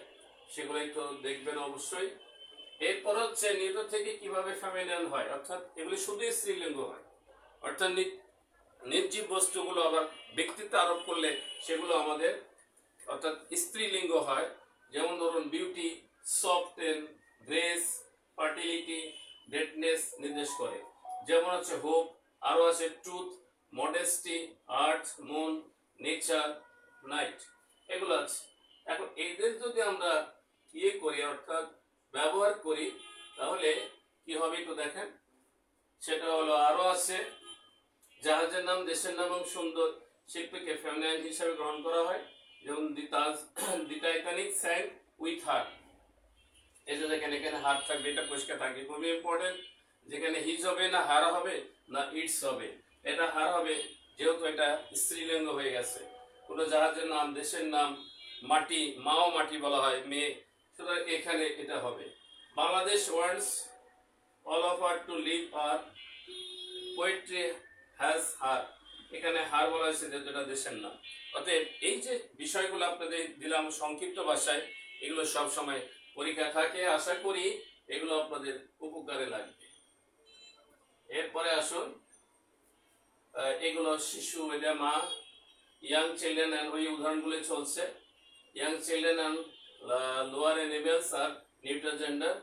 সেগুলো একটু দেখবেন অবশ্যই। এরপর হচ্ছে নিউটার থেকে কিভাবে ফেমিনিন হয়, অর্থাৎ এগুলি শুধু স্ত্রীলিঙ্গ হয়। অর্থাৎ নির্জীব বস্তুগুলো আবার ব্যক্তিত্ব আরোপ করলে সেগুলো আমাদের অর্থাৎ স্ত্রীলিঙ্গ হয়। যেমন ধরুন beauty, soften, grace, fertility, deadness নির্দেশ করে। যেমন হচ্ছে হোপ, আরো আছে ট্রুথ, মডেস্টি, আর্থ, মুন, নেচার, নাইট, এগুলো আছে। এখন এদের যদি আমরা করি অর্থাৎ ব্যবহার করি তাহলে কি হবে একটু দেখেন। সেটা হলো আরো আছে জাহাজের নাম, দেশের নাম এবং সুন্দর শিল্পীকে ফেমিনাইন হিসেবে গ্রহণ করা হয়। যেমন দি টাইটানিক স্যাঙ্ক উইথ হার্ট, এই যে দেখেন এখানে হার্ট থাকবে, এটা পরিষ্কার থাকবে, খুবই ইম্পর্টেন্ট। যেখানে হিজ হবে না হার হবে না ইটস হবে, এটা হার হবে যেহেতু এটা স্ত্রীলিঙ্গ হয়ে গেছে। কোনো জাহাজের নাম, দেশের নাম, মাটি, মাও মাটি বলা হয় মেয়ে, সুতরাং এখানে এটা হবে। Bangladesh wants all of our to live our poetry has her, এখানে হার বলা হয়েছে যেহেতু এটা দেশের নাম। অতএব এই যে বিষয়গুলো আপনাদের দিলাম সংক্ষিপ্ত ভাষায়, এগুলো সব সময় পরীক্ষা থাকে, আশা করি এগুলো আপনাদের উপকারে লাগবে। এরপরে আসুন এগুলো শিশু, এটা মা, ইয়াং চিলড্রেন এন্ড ওই উদাহরণগুলো চলছে। Young children and lower animals আর নিউট্রাল জেন্ডার,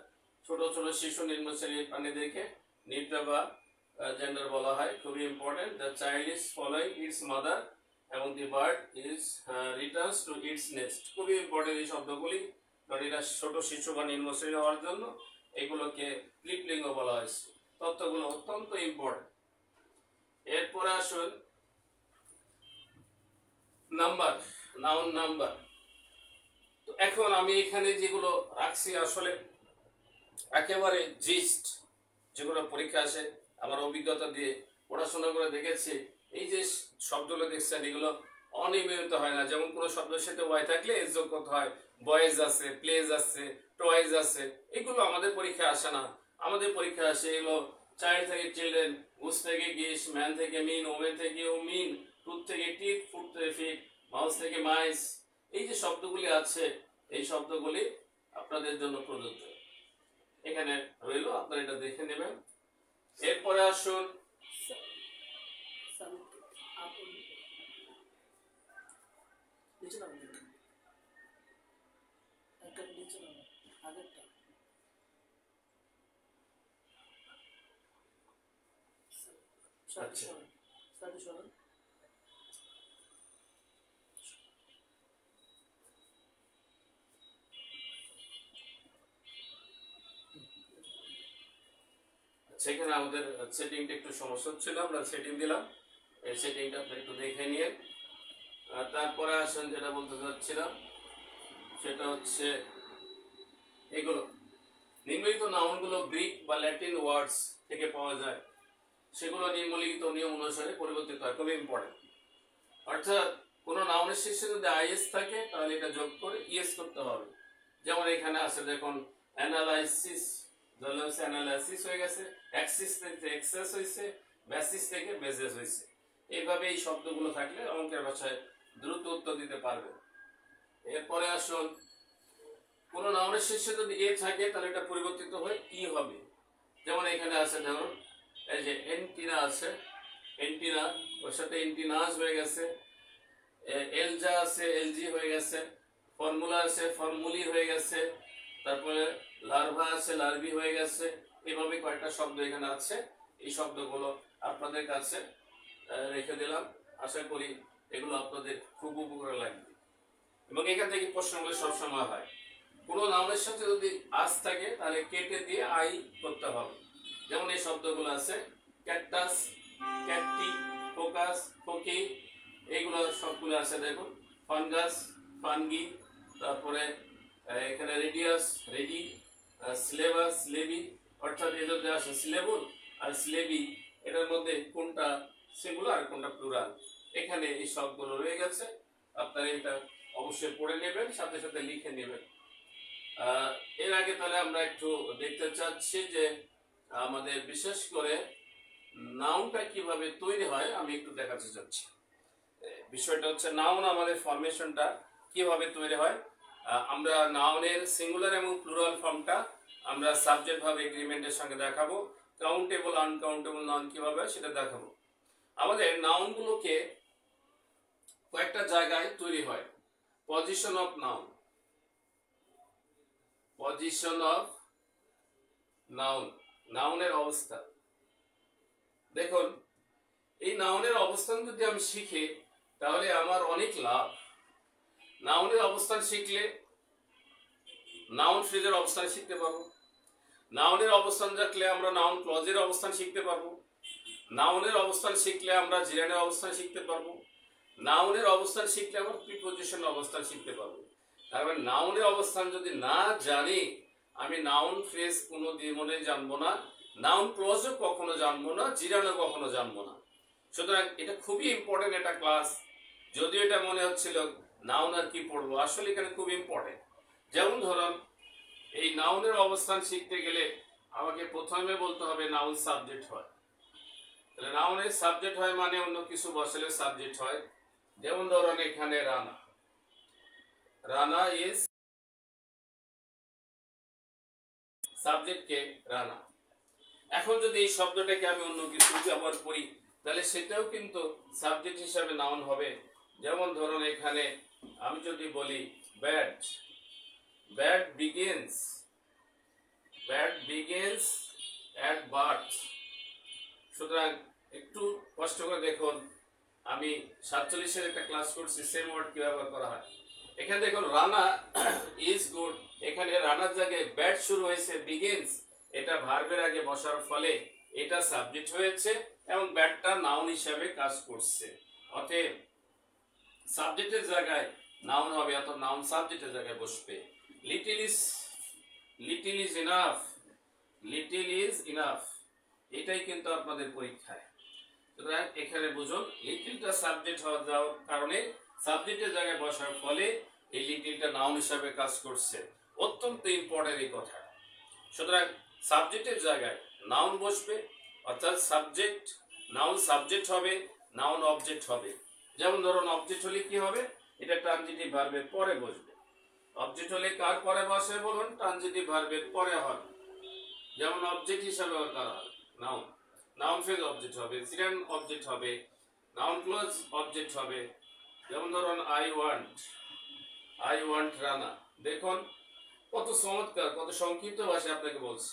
ছোট ছোট শিশু, নিম্ন শ্রেণীর প্রাণীদেরকে নিউট্রাল বা জেন্ডার বলা হয়। খুবই important. The child is following its mother এবং the bird is returns to its nest, খুবই ইম্পর্টেন্ট এই শব্দগুলি, কারণ এটা ছোট শিশু বা নিম্ন শ্রেণী হওয়ার জন্য এগুলোকে ক্লিপলিঙ্গ বলা হয়েছে। তথ্যগুলো অত্যন্ত ইম্পর্টেন্ট। এরপরে আসুন নাম্বার, নাউন নাম্বার। তো এখন আমি এখানে যেগুলো রাখছি আসলে একেবারে জিস্ট, যেগুলো পরীক্ষা আসে আমার অভিজ্ঞতা দিয়ে পড়াশোনা করে দেখেছি, এই যে শব্দগুলো দেখছেন এগুলো অনিয়মিত হয় না। যেমন কোনো শব্দের সাথে ওয়াই থাকলে এস যোগ করতে হয়, বয়েজ আছে, প্লেজ আছে, টয়েজ আছে, এগুলো আমাদের পরীক্ষায় আসে না। আমাদের পরীক্ষায় আসে এগুলো চাইল্ড থেকে চিলড্রেন, গুস থেকে গিস, ম্যান থেকে মিন, ওমেন থেকে ওমিন, টুথ থেকে টিথ, ফুট থেকে ফিট, মাউস থেকে মাইস। এই যে শব্দগুলি আছে এই শব্দগুলি আপনাদের জন্য প্রযোজ্য। এখানে রইল, আপনারা এটা দেখে নেবেন। এরপরে আসুন আচ্ছা সেখানে আমাদের সেটিংটা একটু সমস্যা ছিল, আমরা সেটিং দিলাম, এই সেটিংটা আপনি একটু দেখে নিয়ে তারপরে আসেন যেটা বলতে চাচ্ছিলাম সেটা হচ্ছে এগুলো নিম্নলিখিত নাউনগুলো গ্রিক বা ল্যাটিন ওয়ার্ডস থেকে পাওয়া যায়, সেগুলো নিম্নলিখিত নিয়ম অনুসারে পরিবর্তিত হয়। খুবই ইম্পর্টেন্ট। অর্থাৎ কোনো নাউনের শেষে যদি আইএস থাকে তাহলে এটা যোগ করে ইএস করতে হবে। যেমন এখানে আছে দেখুন অ্যানালাইসিস, অ্যানালাইসিস হয়ে গেছে, অ্যাক্সিস থেকে এক্সেস হয়েছে, বেসিস থেকে বেসিস হয়েছে। এইভাবে এই শব্দগুলো থাকলে অঙ্কের ভাষায় দ্রুত উত্তর দিতে পারবে। এরপরে আসুন কোনো নাউনের শেষে যদি এ থাকে তাহলে এটা পরিবর্তিত হয়ে ই হবে। যেমন এখানে আছে ধরুন এই যে এন্টিনা আছে, এন্টিনা ওর সাথে এন্টিনাস হয়ে গেছে, এলজা আছে এলজি হয়ে গেছে, ফর্মুলা আছে ফর্মুলি হয়ে গেছে, তারপরে লার্ভা আছে লার্ভি হয়ে গেছে। এভাবে কয়েকটা শব্দ এখানে আছে। এই শব্দগুলো আপনাদের কাছে রেখে দিলাম। আশা করি এগুলো আপনাদের খুব উপকার লাগবে এবং এখান থেকে প্রশ্নগুলো সবসময় হয়। কোনো নাউনের সাথে যদি আস থাকে তাহলে কেটে দিয়ে আই করতে হবে। যেমন এই শব্দগুলো আছে ক্যাকটাস, ক্যাকটি, ফোকাস, ফোকি, এইগুলো সবগুলো আছে দেখুন। ফানগাস, ফানগি, তারপরে এখানে রেডিয়াস, রেডি, স্লেবাস, স্লেবি, অর্থাৎ এদের যে আছে স্লেবুল আর স্লেবি, এটার মধ্যে কোনটা সিঙ্গুলার আর কোনটা প্লুরাল, এখানে এই সবগুলো রয়ে গেছে। আপনারা এটা অবশ্যই পড়ে নেবেন, সাথে সাথে লিখে নেবেন। এর আগে তাহলে আমরা একটু দেখতে চাচ্ছি যে আমাদের বিশেষ করে নাউনটা কিভাবে তৈরি হয় আমি একটু দেখাতে চাচ্ছি। বিষয়টা হচ্ছে নাউন আমাদের ফরমেশনটা কিভাবে তৈরি হয়। আমরা নাউনের সিঙ্গুলার এবং প্লুরাল ফর্মটা আমরা সাবজেক্ট ভাবে এগ্রিমেন্টের সঙ্গে দেখাবো। কাউন্টেবল আনকাউন্টেবল নাউন কিভাবে সেটা দেখাবো। আমাদের নাউনগুলোকে কয়েকটা জায়গায় তৈরি হয়। Position of noun, position of noun, নাউনের অবস্থান। দেখুন এই নাউনের অবস্থান যদি আমি শিখি তাহলে আমার অনেক লাভ। নাউনের অবস্থান শিখলে নাউন ফ্রেজের অবস্থান শিখতে পারবো। নাউনের অবস্থান থাকলে আমরা নাউন ক্লজের অবস্থান শিখতে পারবো। নাউনের অবস্থান শিখলে আমরা জিরানের অবস্থান শিখতে পারবো। নাউনের অবস্থান শিখলে আমরা প্রিপজিশন অবস্থান শিখতে পারবো। তারপরে নাউনের অবস্থান যদি না জানি আমি নাউন ফ্রেজ কোনো মনে জানবো না, নাউন ক্লজও কখনো জানবো না, জিরানও কখনো জানবো না। সুতরাং এটা খুবই ইম্পর্টেন্ট একটা ক্লাস। যদিও এটা মনে হচ্ছিল নাউন আর কি পড়বো, আসলে এখানে খুব ইম্পর্টেন্ট। যেমন ধরুন এই নাউনের অবস্থান শিখতে গেলে আমাকে প্রথমে বলতে হবে নাউন সাবজেক্ট হয়। তাহলে নাউনের সাবজেক্ট হয় মানে অন্য কিছু বসালে সাবজেক্ট হয়। যেমন ধরুন এখানে রানা, রানা ইজ সাবজেক্ট কে রানা। এখন যদি এই শব্দটাকে আমি অন্য কিছু ব্যবহার করি তাহলে সেটাও কিন্তু সাবজেক্ট হিসাবে নাউন হবে। যেমন ধরুন এখানে আমি যদি বলি bad, bad begins, bad begins at birth. সুতরাং একটু কষ্ট করে দেখুন, আমি 47-এর একটা ক্লাস করছি সেম ওয়ার্ড কি ব্যবহার করা হয়। এখানে দেখুন রানা ইজ গুড, এখানে রানার জায়গায় ব্যাড শুরু হয়েছে, বিগিনস এটা ভার্বের আগে বসার ফলে এটা সাবজেক্ট হয়েছে এবং ব্যাডটা নাউন হিসাবে কাজ করছে। অতএব সাবজেক্টের জায়গায় নাউন হবে, অর্থাৎ নাউন সাবজেক্টের জায়গায় বসবে। Little is, little is enough, little is enough, এটাই কিন্তু আপনাদের পরীক্ষায়। সুতরাং এখানে বুঝুন লিটিলটা সাবজেক্ট হওয়ার কারণে সাবজেক্টের জায়গায় বসার ফলে এই লিটিলটা নাউন হিসাবে কাজ করছে। অত্যন্ত ইম্পর্টেন্ট এই কথা। সুতরাং সাবজেক্টের জায়গায় নাউন বসবে, অর্থাৎ সাবজেক্ট নাউন সাবজেক্ট হবে, নাউন অবজেক্ট হবে। যেমন ধরুন অবজেক্ট হলে কি হবে, এটা ট্রানজিটিভ ভার্বের পরে বসবে। অবজেক্ট হলে কার পরে বসে বলুন, ট্রানজিটিভ ভার্বের পরে হয়। যেমন অবজেক্ট হিসাবে করা হয় নাউন, নাউন ফ্রেজ অবজেক্ট হবে, সিরেন অবজেক্ট হবে, নাউন ক্লোজ অবজেক্ট হবে। যেমন ধরুন আই ওয়ান্ট রানা। দেখুন কত চমৎকার, কত সংক্ষিপ্ত ভাষায় আপনাকে বলছি।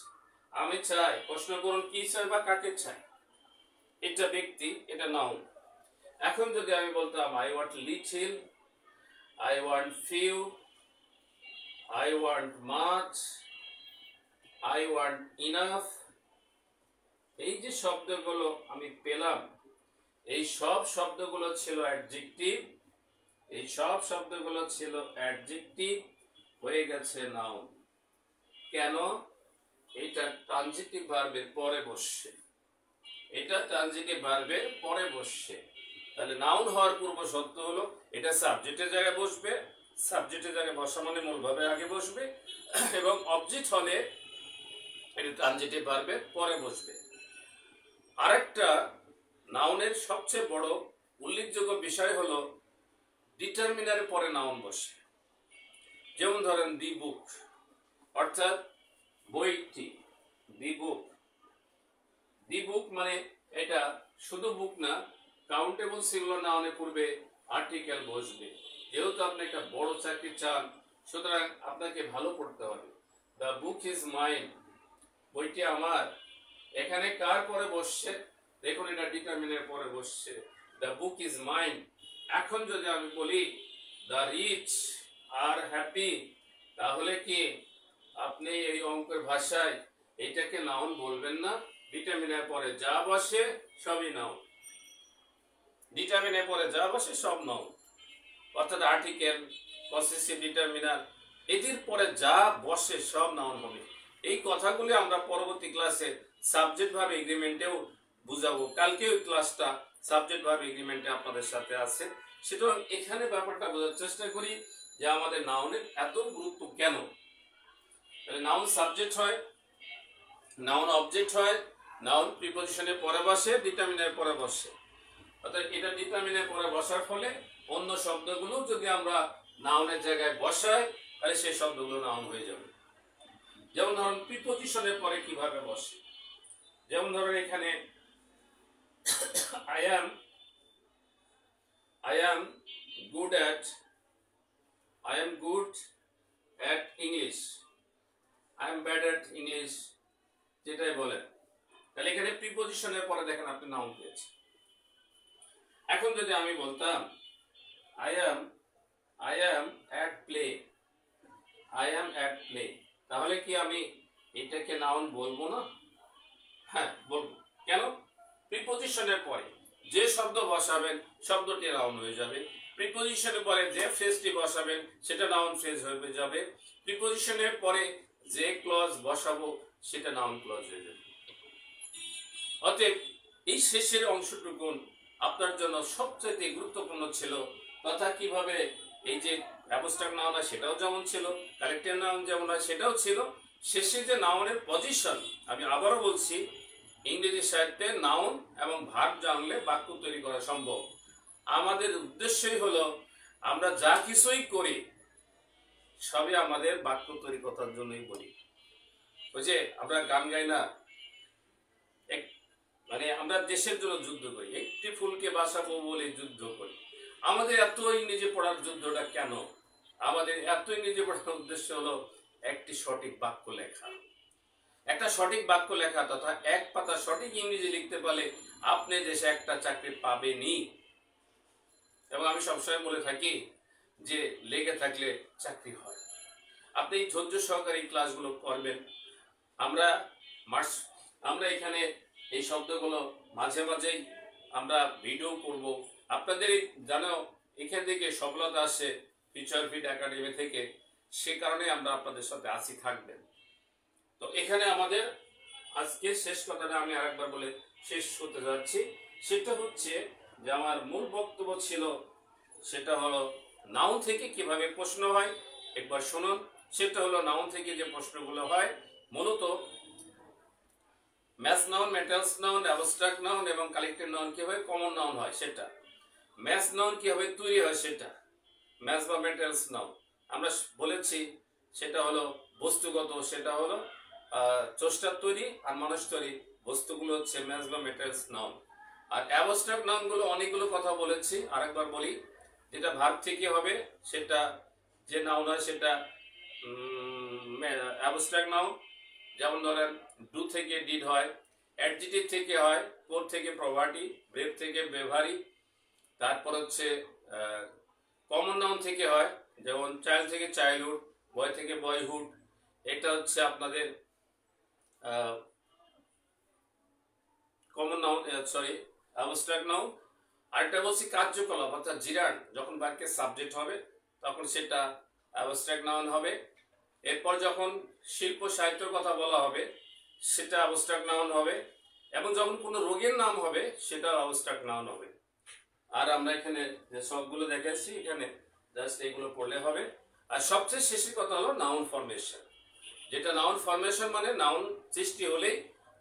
আমি চাই, প্রশ্ন করুন কি চাই বা কাকে চাই। এটা ব্যক্তি, এটা নাউন। এখন যদি আমি বলতাম I want little, I want few, I want much, I want enough, এই যে শব্দগুলো আমি পেলাম, এই সব শব্দগুলো ছিল অ্যাডজেক্টিভ, এই সব শব্দগুলো ছিল অ্যাডজেক্টিভ হয়ে গেছে নাউন। কেন? এটা ট্রানজিটিভ ভার্বের পরে বসছে, এটা ট্রানজিটিভ ভার্বের পরে বসছে। তাহলে নাউন হওয়ার পূর্ব শর্ত হলো এটা সাবজেক্টের জায়গায় বসবে, সাবজেক্টের জায়গায় বসা মানে মূল ভাবে আগে বসবে, এবং অবজেক্ট হলে এটা ট্রানজিটিভ ভার্বের পরে বসবে। আরেকটা নাউনের সবচেয়ে বড় উল্লেখযোগ্য বিষয় হলো ডিটারমিনারের পরে নাউন বসে। যেমন ধরেন দি বুক, অর্থাৎ বইটি, দি বুক। দি বুক মানে এটা শুধু বুক না, কাউন্টেবল সিঙ্গুলার নাউনের পূর্বে আর্টিকেল বসবে। যেহেতু আপনি একটা বড় চাকরি চান, সুতরাং আপনাকে ভালো পড়তে হবে। দ্য বুক ইজ মাইন, বইটি আমার। এখানে কার পরে বসছে দেখুন, এটা ডিটারমিনের পরে বসছে, দ্য বুক ইজ মাইন। এখন যদি আমি বলি দ্য রিচ আর হ্যাপি, তাহলে কি আপনি এই অঙ্কের ভাষায় এটাকে নাউন বলবেন না? ডিটারমিনের পরে যা বসে সবই নাউন, ডিটারমিনের পরে যা বসে সব নাউন, অর্থাৎ আর্টিকেল, পসেসিভ, ডিটারমিনার, এদের পরে যা বসে সব নাউন হবে। এই কথাগুলি আমরা পরবর্তী ক্লাসে সাবজেক্ট ভার্ব এগ্রিমেন্টেও বুঝাবো। কালকে ওই ক্লাসটা সাবজেক্ট ভার্ব এগ্রিমেন্টে আপনাদের সাথে আছে। সুতরাং এখানে ব্যাপারটা বোঝার চেষ্টা করি যে আমাদের নাউনের এত গুরুত্ব কেন। নাউন সাবজেক্ট হয়, নাউন অবজেক্ট হয়, নাউন প্রিপজিশনের পরে বসে, ডিটারমিনের পরে বসে। অর্থাৎ এটা ডিটারমিনের পরে বসার ফলে অন্য শব্দগুলো যদি আমরা নাউনের জায়গায় বসাই, তাহলে সেই শব্দগুলো নাউন হয়ে যাবে। যেমন ধরুন প্রিপজিশনের পরে কিভাবে বসে। যেমন ধরুন এখানে I am good at English, I am bad at English, যেটাই বলেন। তাহলে এখানে প্রিপজিশনের পরে দেখেন আপনি নাউন পেয়েছেন। এখন যদি আমি বলতাম I am at play, তাহলে কি আমি এটাকে নাউন বলবো না? হ্যাঁ বলবো। কেন? প্রিপজিশনের পরে যে শব্দ বসাবেন শব্দটি নাউন হয়ে যাবে। প্রিপজিশনের পরে যে ফ্রেজটি বসাবেন সেটা নাউন ফ্রেজ হয়ে যাবে। প্রিপজিশনের পরে যে ক্লজ বসাবো সেটা নাউন ক্লজ হয়ে যাবে। অতএব এই শেষের অংশটুকু আপনার জন্য সবচেয়ে গুরুত্বপূর্ণ ছিল। তথা কিভাবে এই যে অ্যাবস্ট্রাক্ট নাউন হয় সেটাও যেমন ছিল, কারেক্টেড নাউন যেমন হয় সেটাও ছিল। শেষে যে নাউনের পজিশন, আমি আবারও বলছি, ইংরেজি সাহিত্যে নাউন এবং ভার্ব জানলে বাক্য তৈরি করা সম্ভব। আমাদের উদ্দেশ্যই হলো আমরা যা কিছুই করি সবই আমাদের বাক্য তৈরি করার জন্যই করি। ওই যে আমরা গান গাই না, মানে আমরা দেশের জন্য যুদ্ধ করি, একটি ফুলকে বাঁচাবো বলে যুদ্ধ করি। আমাদের এত ইংরেজি পড়ার যুদ্ধটা কেন? আমাদের এত ইংরেজি পড়ার উদ্দেশ্য হলো একটি সঠিক বাক্য লেখা। একটা সঠিক বাক্য লেখা তথা এক পাতা সঠিক ইংরেজি লিখতে পারলে আপনি দেশে একটা চাকরি পাবেনই। এবং আমি সবসময় বলে থাকি যে লেগে থাকলে চাকরি হয়। আপনি এই ধৈর্য সহকারে ক্লাসগুলো করবেন। আমরা এখানে এই শব্দগুলো মাঝে মাঝেই আমরা ভিডিও করব। আপনাদের যেন এখান থেকে সফলতা আসে ফিউচার ফিট একাডেমি থেকে, সে কারণে আমরা আপনাদের সাথে আসি, থাকবেন। তো এখানে আমাদের আজকে শেষ কথাটা আমি আরেকবার বলে শেষ করতে যাচ্ছি। সেটা হচ্ছে যে আমার মূল বক্তব্য ছিল, সেটা হলো নাউন থেকে কিভাবে প্রশ্ন হয়। একবার শুনুন। সেটা হলো নাউন থেকে যে প্রশ্নগুলো হয় মূলত math noun, metals noun, abstract noun এবং কালেক্টিভ নাউন কিভাবে কমন নাউন হয় সেটা, ম্যাথ নাউন কিভাবে তৈরি হয় সেটা, ম্যাথ বা মেটালস নাউন আমরা বলেছি সেটা হলো বস্তুগত, সেটা হলো চষ্টার তৈরি আর মানুষ তৈরি বস্তুগুলো হচ্ছে ম্যাথ বা মেটালস নাউন। আর অ্যাবস্ট্রাক্ট নাউনগুলো অনেকগুলো কথা বলেছি, আরেকবার বলি। যেটা ভার্ব থেকে হবে সেটা যে নাউন হয় সেটা অ্যাবস্ট্রাক্ট নাউন। যেমন ধরেন ডু থেকে ডিড হয়, অ্যাডজেক্টিভ থেকে হয় পোর থেকে প্রপার্টি, ব্রেভ থেকে ব্রেভারি, তারপর হচ্ছে কমন নাউন থেকে হয়, যেমন চাইল্ড থেকে চাইল্ডহুড, বয় থেকে বয়হুড। এটা হচ্ছে আপনাদের common noun, sorry abstract noun. আরেকটা বলছি কার্যকলাপ অর্থাৎ জিরান, যখন বাক্যের সাবজেক্ট হবে তখন সেটা অ্যাবস্ট্রাক্ট নাউন হবে। এরপর যখন শিল্প সাহিত্যের কথা বলা হবে সেটা অ্যাবস্ট্রাক্ট নাউন হবে, এবং যখন কোনো রোগের নাম হবে সেটা অ্যাবস্ট্রাক্ট নাউন হবে। আর আমরা এখানে যে সবগুলো দেখাচ্ছি এখানে জাস্ট এগুলো পড়লে হবে। আর সবচেয়ে শেষের কথা হলো নাউন ফরমেশন, যেটা নাউন ফরমেশন মানে নাউন সৃষ্টি হলেই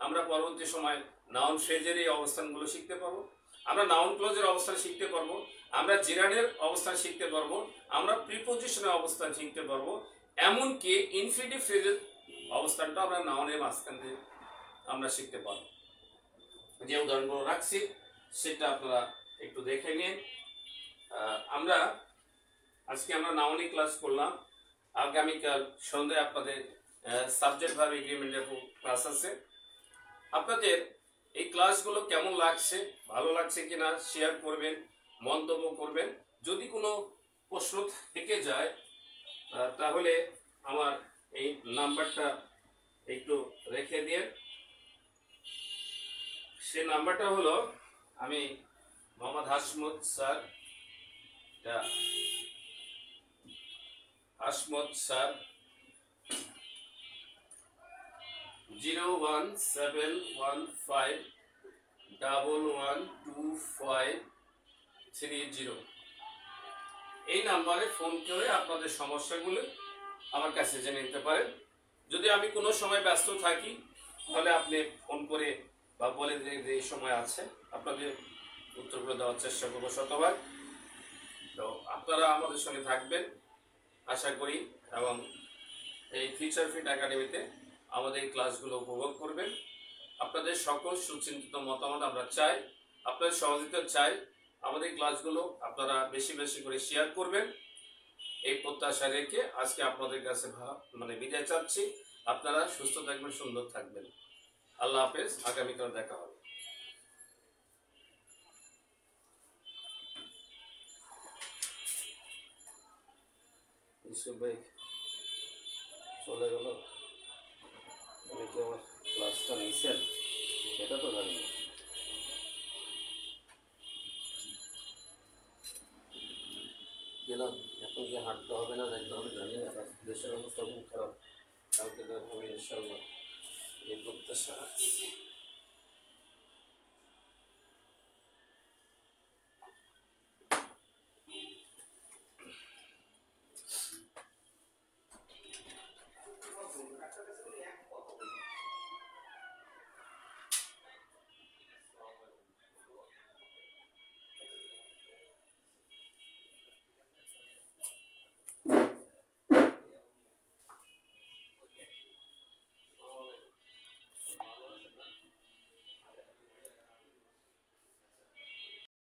আমরা পরবর্তী সময় নাউন ফ্রেজের এই অবস্থানগুলো শিখতে পারবো, আমরা নাউন ক্লোজের অবস্থান শিখতে পারবো, আমরা জিরানের অবস্থান শিখতে পারবো, আমরা প্রিপোজিশনের অবস্থান শিখতে পারবো, এমনকি ইনফিনিটিভ ফ্রেজের অবস্থানটা আমরা নাউনের মাঝখান থেকে আমরা শিখতে পারবো। যে উদাহরণগুলো রাখছি সেটা আপনারা একটু দেখে নিন। আমরা আজকে নাউনি ক্লাস করলাম। আগামীকাল সন্ধ্যায় আপনাদের সাবজেক্ট ভার্ব এগ্রিমেন্টের ক্লাস আছে। আপনাদের এই ক্লাসগুলো কেমন লাগছে, ভালো লাগছে কিনা শেয়ার করবেন, মন্তব্য করবেন। যদি কোনো প্রশ্ন থেকে যায় তাহলে আমার এই নাম্বারটা একটু রেখে দিয়ে, সে নাম্বারটা হলো, আমি মোহাম্মদ হাসমত স্যার, হাসমত স্যার 01715112530। এই নাম্বারে ফোন করে আপনাদের সমস্যাগুলো আমার কাছে জেনে নিতে পারেন। যদি আমি কোনো সময় ব্যস্ত থাকি তাহলে আপনি ফোন করে বা বলে যে এই সময় আছে, আপনাদের উত্তরগুলো দেওয়ার চেষ্টা করবো শতভাগ। তো আপনারা আমাদের সঙ্গে থাকবেন আশা করি, এবং এই ফিউচার ফিট একাডেমিতে আমাদের এই ক্লাসগুলো উপভোগ করবেন। আপনাদের সকল সুচিন্তিত মতামত আমরা চাই, আপনাদের সহযোগিতা চাই। আমাদের ক্লাসগুলো আপনারা বেশি বেশি করে শেয়ার করবেন, এই প্রত্যাশা রেখে আজকে আপনাদের কাছে বিদায় চাচ্ছি। আপনারা সুস্থ থাকবেন, সুন্দর থাকবেন। আল্লাহ হাফেজ, আগামীকাল দেখা হবে। ভাই চলে গেল, আমি কি আমার ক্লাসটা নিয়েছেন সেটা তো জানি না। গেলাম, এখন কি হাঁটতে হবে না যাইতে হবে জানি না, দেশের অবস্থা খুব খারাপ। কালকে দেখবো ইনশাল্লাহ, এই প্রত্যাশা।